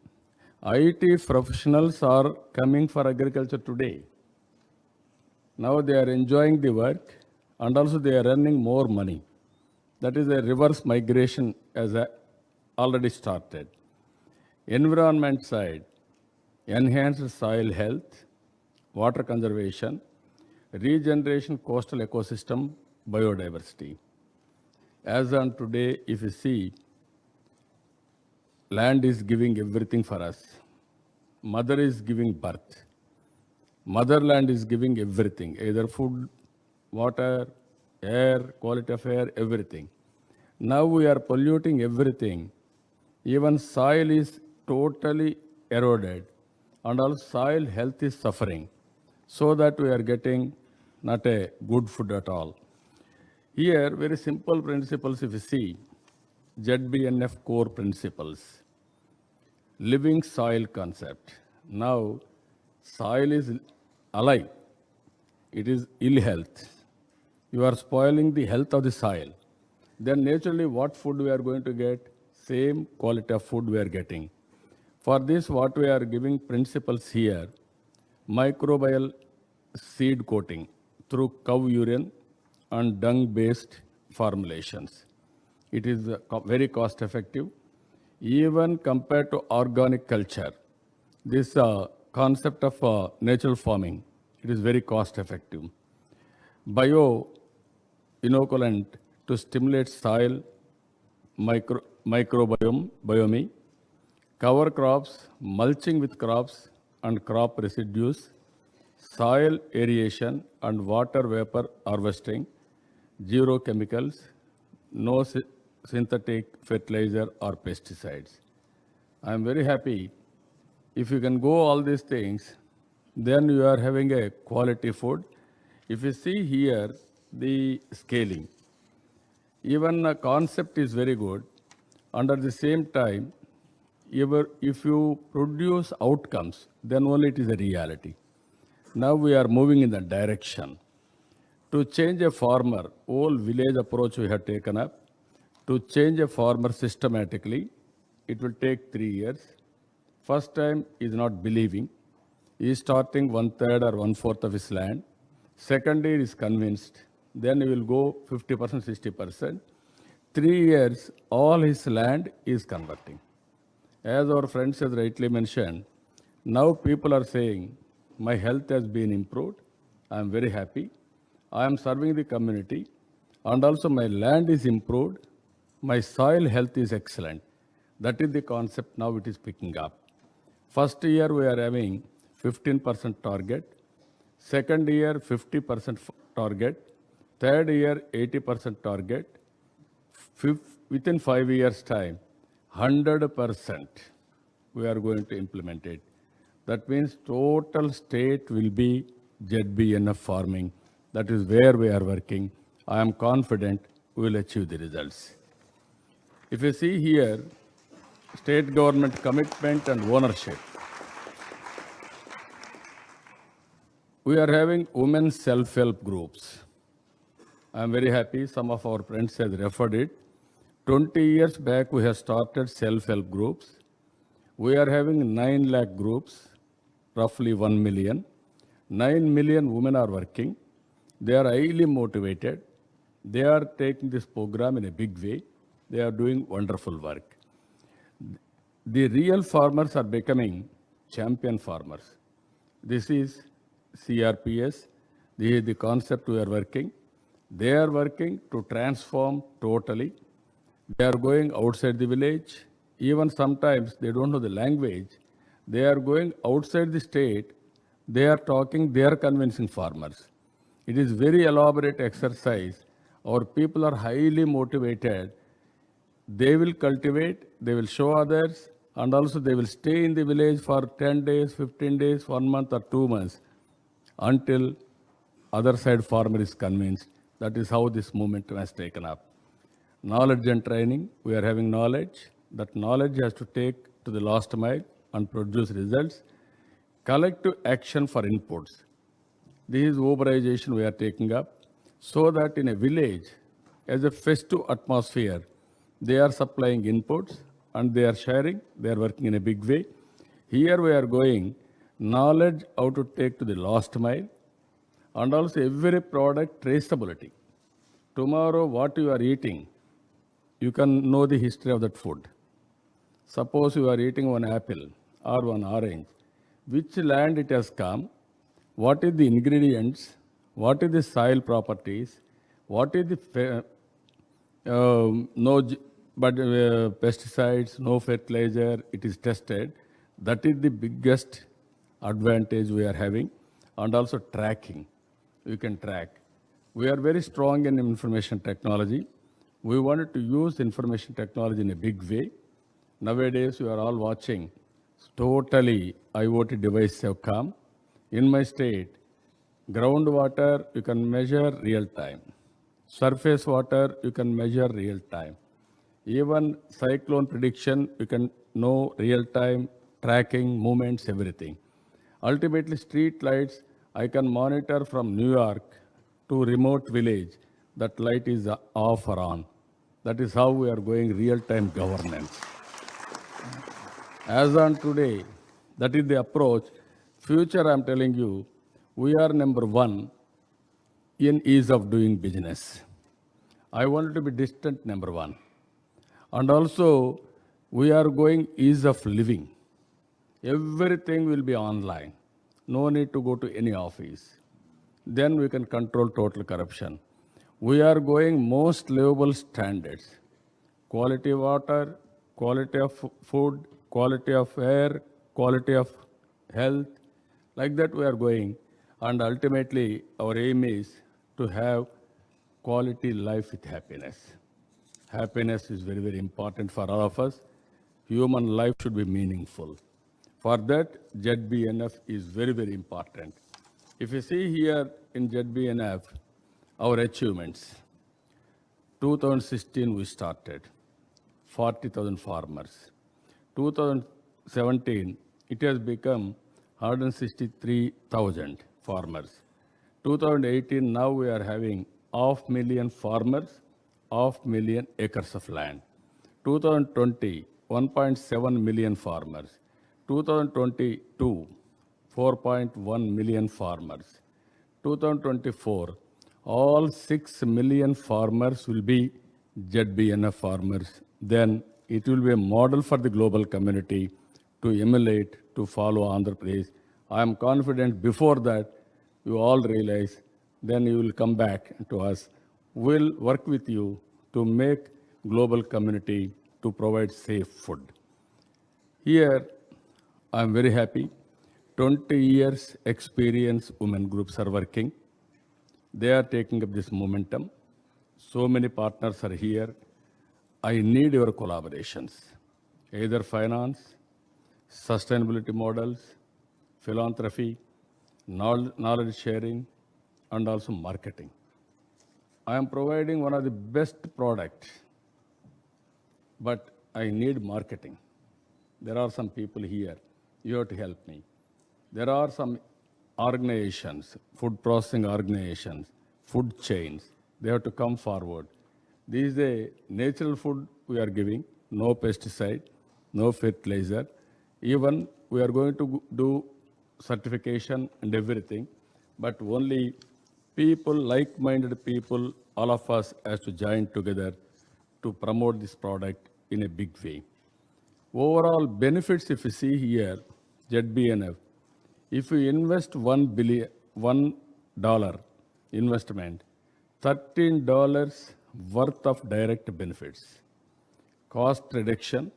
IT professionals are coming for agriculture today. Now they are enjoying the work and also they are earning more money. That is a reverse migration as already started. Environment side, enhanced soil health, water conservation, regeneration coastal ecosystem, biodiversity. As on today, if you see, land is giving everything for us. Mother is giving birth. Motherland is giving everything, either food, water, air, quality of air, everything. Now we are polluting everything. Even soil is totally eroded and also soil health is suffering. So that we are getting not a good food at all. Here, very simple principles if you see, ZBNF core principles, living soil concept. Now, soil is alive. It is ill health. You are spoiling the health of the soil. Then naturally what food we are going to get? Same quality of food we are getting. For this, what we are giving principles here, microbial seed coating through cow urine and dung-based formulations. It is very cost-effective. Even compared to organic culture, this concept of natural farming, it is very cost-effective. Bio-inoculant to stimulate soil microbiome, cover crops, mulching with crops and crop residues, soil aeration and water vapor harvesting, zero chemicals, no synthetic fertilizer or pesticides. I am very happy. If you can go all these things, then you are having a quality food. If you see here the scaling, even the concept is very good. And at the same time, if you produce outcomes, then only it is a reality. Now we are moving in that direction. To change a farmer, whole village approach we have taken up. To change a farmer systematically, it will take 3 years. First time is not believing. He is starting 1/3 or 1/4 of his land. Second year is convinced. Then he will go 50%, 60%. 3 years, all his land is converting. As our friends has rightly mentioned, now people are saying, my health has been improved. I am very happy. I am serving the community. And also my land is improved. My soil health is excellent. That is the concept now it is picking up. First year we are having 15% target. Second year 50% target. Third year 80% target. Within 5 years time, 100% we are going to implement it. That means total state will be ZBNF farming. That is where we are working. I am confident we will achieve the results. If you see here, state government commitment and ownership. We are having women's self-help groups. I am very happy some of our friends have referred it. 20 years back, we have started self-help groups. We are having 9 lakh groups, roughly 1 million. 9 million women are working. They are highly motivated. They are taking this program in a big way. They are doing wonderful work. The real farmers are becoming champion farmers. This is CRPS. This is the concept we are working. They are working to transform totally. They are going outside the village. Even sometimes they don't know the language. They are going outside the state. They are talking, they are convincing farmers. It is very elaborate exercise. Our people are highly motivated. They will cultivate, they will show others, and also they will stay in the village for 10 days, 15 days, 1 month or 2 months until other side farmer is convinced. That is how this movement has taken up. Knowledge and training, we are having knowledge. That knowledge has to take to the last mile and produce results. Collective action for inputs. This is Uberization we are taking up so that in a village, as a festive atmosphere, they are supplying inputs and they are sharing, they are working in a big way. Here we are going knowledge how to take to the last mile and also every product traceability. Tomorrow what you are eating, you can know the history of that food. Suppose you are eating one apple or one orange, which land it has come, what is the ingredients, what is the soil properties, what is the pesticides, no fertilizer, it is tested. That is the biggest advantage we are having. And also tracking, we can track. We are very strong in information technology. We wanted to use information technology in a big way. Nowadays, you are all watching, totally IoT devices have come. In my state, groundwater, you can measure real time. Surface water, you can measure real time. Even cyclone prediction, you can know real time, tracking, movements, everything. Ultimately, street lights, I can monitor from New York to remote village, that light is off or on. That is how we are going real-time governance. As on today, that is the approach. Future, I'm telling you, we are number 1 in ease of doing business. I wanted to be distant number 1. And also, we are going ease of living. Everything will be online. No need to go to any office. Then we can control total corruption. We are going most livable standards. Quality water, quality of food, quality of air, quality of health. Like that we are going. And ultimately, our aim is to have quality life with happiness. Happiness is very, very important for all of us. Human life should be meaningful. For that, ZBNF is very, very important. If you see here in ZBNF, our achievements, 2016 we started, 40,000 farmers. 2017, it has become 163,000 farmers. 2018, now we are having 500,000 farmers, 500,000 acres of land. 2020, 1.7 million farmers. 2022, 4.1 million farmers. 2024, all 6 million farmers will be ZBNF farmers. Then it will be a model for the global community to emulate, to follow Andhra Pradesh. I am confident before that you all realize, then you will come back to us. We'll work with you to make global community to provide safe food. Here, I am very happy. 20 years experience women groups are working. They are taking up this momentum. So many partners are here. I need your collaborations, either finance, sustainability models, philanthropy, knowledge sharing, and also marketing. I am providing one of the best products, but I need marketing. There are some people here, you have to help me. There are some organizations, food processing organizations, food chains, they have to come forward. This is a natural food we are giving, no pesticide, no fertilizer. Even we are going to do certification and everything, but only people, like-minded people, all of us has to join together to promote this product in a big way. Overall benefits, if you see here, ZBNF, if you invest $1 investment, $13 worth of direct benefits, cost reduction,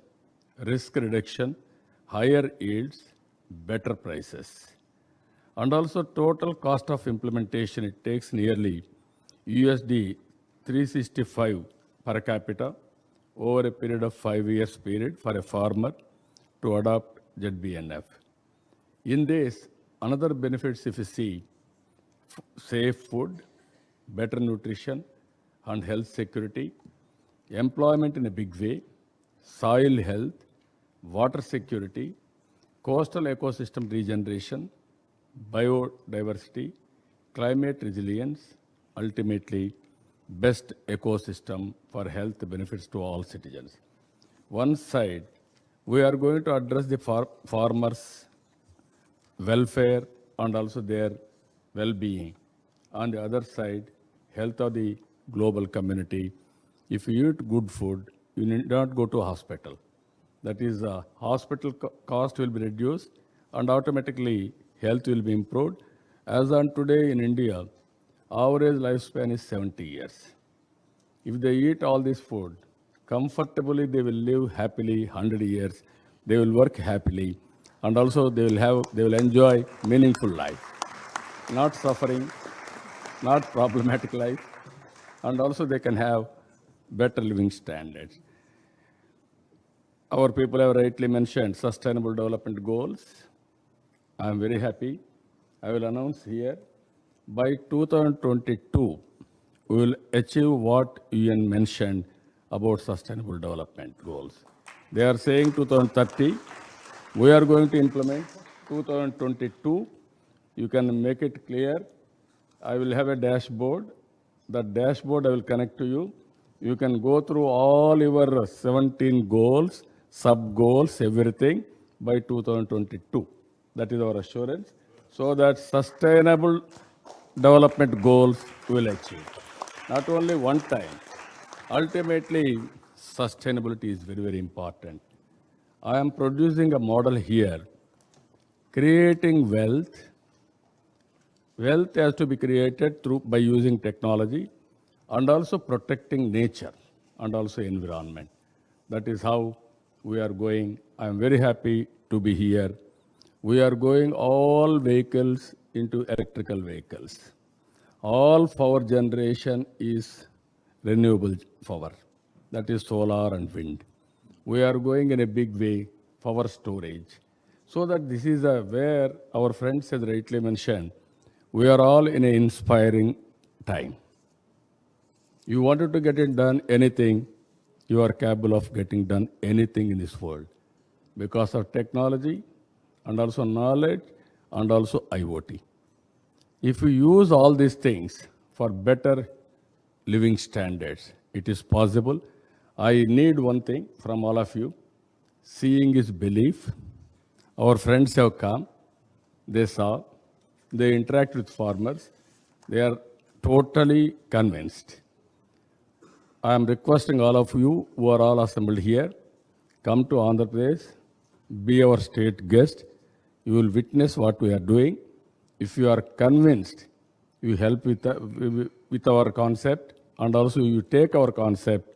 risk reduction, higher yields, better prices. And also total cost of implementation, it takes nearly USD 365 per capita over a period of 5 years period for a farmer to adopt ZBNF. In this, another benefits if you see, safe food, better nutrition and health security, employment in a big way, soil health, water security, coastal ecosystem regeneration, biodiversity, climate resilience, ultimately best ecosystem for health benefits to all citizens. One side, we are going to address the farmers' welfare and also their well-being. On the other side, health of the global community. If you eat good food, you need not go to a hospital. That is, hospital cost will be reduced and automatically health will be improved. As on today in India, average lifespan is 70 years. If they eat all this food, comfortably they will live happily 100 years. They will work happily and also they will enjoy meaningful life, not suffering, not problematic life, and also they can have better living standards. Our people have rightly mentioned Sustainable Development Goals. I am very happy. I will announce here, by 2022, we will achieve what UN mentioned about Sustainable Development Goals. They are saying 2030. We are going to implement 2022. You can make it clear. I will have a dashboard. That dashboard I will connect to you. You can go through all your 17 goals, sub-goals, everything by 2022. That is our assurance. So that sustainable development goals will achieve. Not only one time. Ultimately, sustainability is very, very important. I am producing a model here, creating wealth. Wealth has to be created by using technology and also protecting nature and also environment. That is how we are going. I am very happy to be here. We are going all vehicles into electrical vehicles. All power generation is renewable power. That is solar and wind. We are going in a big way, power storage. So that this is where our friends has rightly mentioned, we are all in an inspiring time. You wanted to get it done, anything, you are capable of getting done anything in this world because of technology and also knowledge and also IoT. If you use all these things for better living standards, it is possible. I need one thing from all of you. Seeing is belief. Our friends have come. They saw. They interact with farmers. They are totally convinced. I am requesting all of you who are all assembled here, come to Andhra Pradesh, be our state guest. You will witness what we are doing. If you are convinced, you help with our concept and also you take our concept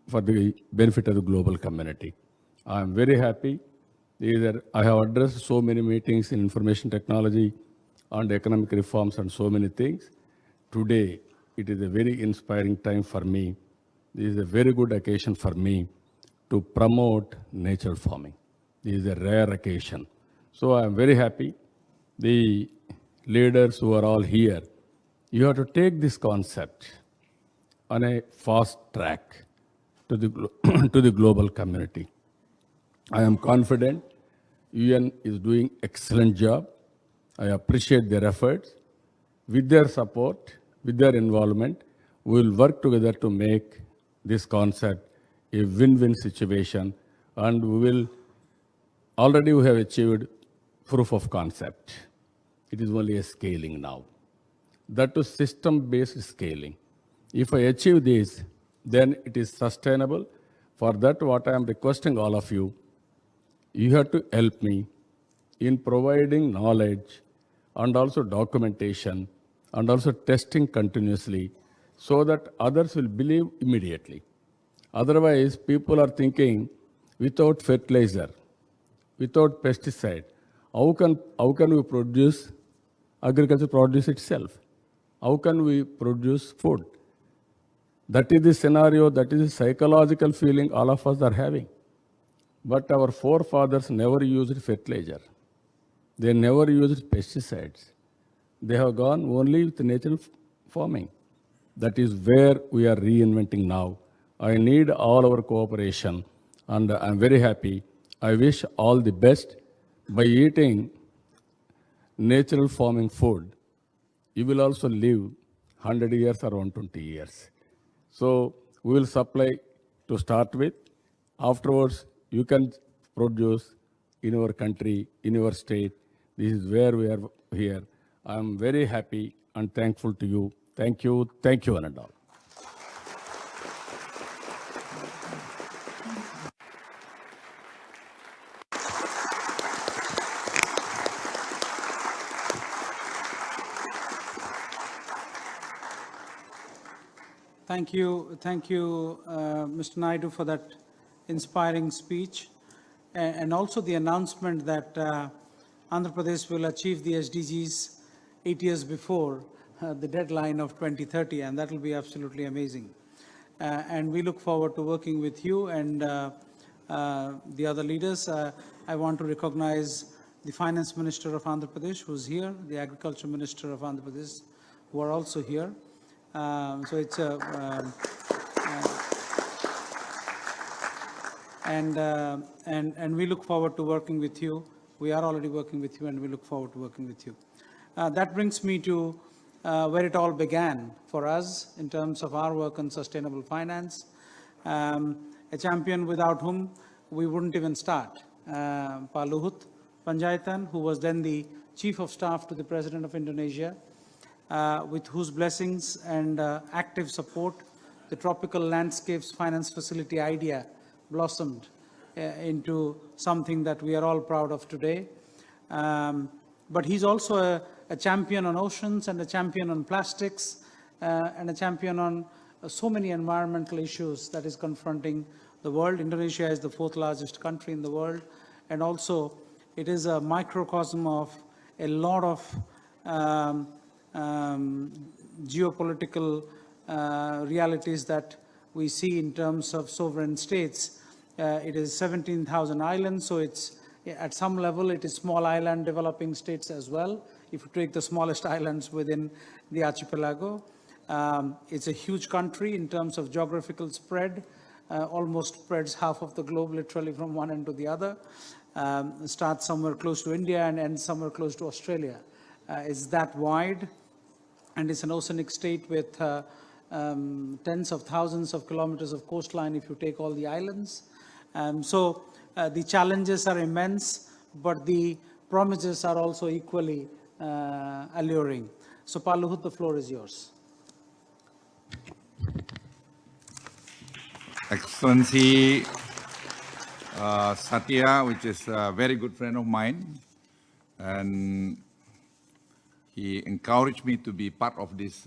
for the benefit of the global community. I am very happy. I have addressed so many meetings in information technology and economic reforms and so many things. Today, it is a very inspiring time for me. This is a very good occasion for me to promote natural farming. This is a rare occasion. So I am very happy. The leaders who are all here, you have to take this concept on a fast track to the, to the global community. I am confident UN is doing excellent job. I appreciate their efforts. With their support, with their involvement, we will work together to make this concept a win-win situation, and already we have achieved proof of concept. It is only a scaling now. That to system-based scaling. If I achieve this, then it is sustainable. For that, what I am requesting all of you, you have to help me in providing knowledge and also documentation and also testing continuously so that others will believe immediately. Otherwise, people are thinking without fertilizer, without pesticide, how can we produce agriculture produce itself? How can we produce food? That is the scenario, that is the psychological feeling all of us are having. But our forefathers never used fertilizer. They never used pesticides. They have gone only with natural farming. That is where we are reinventing now. I need all our cooperation, and I'm very happy. I wish all the best. By eating natural farming food, you will also live 100 years or 120 years. So we will supply to start with. Afterwards, you can produce in your country, in your state. This is where we are here. I am very happy and thankful to you. Thank you, one and all. Thank you, Mr. Naidu, for that inspiring speech, and also the announcement that Andhra Pradesh will achieve the SDGs 8 years before the deadline of 2030, and that will be absolutely amazing. And we look forward to working with you and the other leaders. I want to recognize the Finance Minister of Andhra Pradesh, who's here, the Agriculture Minister of Andhra Pradesh, who are also here. So it's and we look forward to working with you. We are already working with you, and we look forward to working with you. That brings me to where it all began for us in terms of our work on sustainable finance. A champion without whom we wouldn't even start. Pak Luhut Panjaitan, who was then the Chief of Staff to the President of Indonesia, with whose blessings and active support, the Tropical Landscapes Finance Facility idea blossomed into something that we are all proud of today. But he's also a champion on oceans and a champion on plastics and a champion on so many environmental issues that is confronting the world. Indonesia is the 4th largest country in the world, and also it is a microcosm of a lot of geopolitical realities that we see in terms of sovereign states. It is 17,000 islands, so it's at some level it is small island developing states as well. If you take the smallest islands within the archipelago, it's a huge country in terms of geographical spread. Almost spreads half of the globe literally from one end to the other. Starts somewhere close to India and ends somewhere close to Australia. It's that wide, and it's an oceanic state with tens of thousands of kilometers of coastline if you take all the islands. So the challenges are immense, but the promises are also equally alluring. So Pak Luhut, the floor is yours. Excellency Satya, which is a very good friend of mine, and he encouraged me to be part of this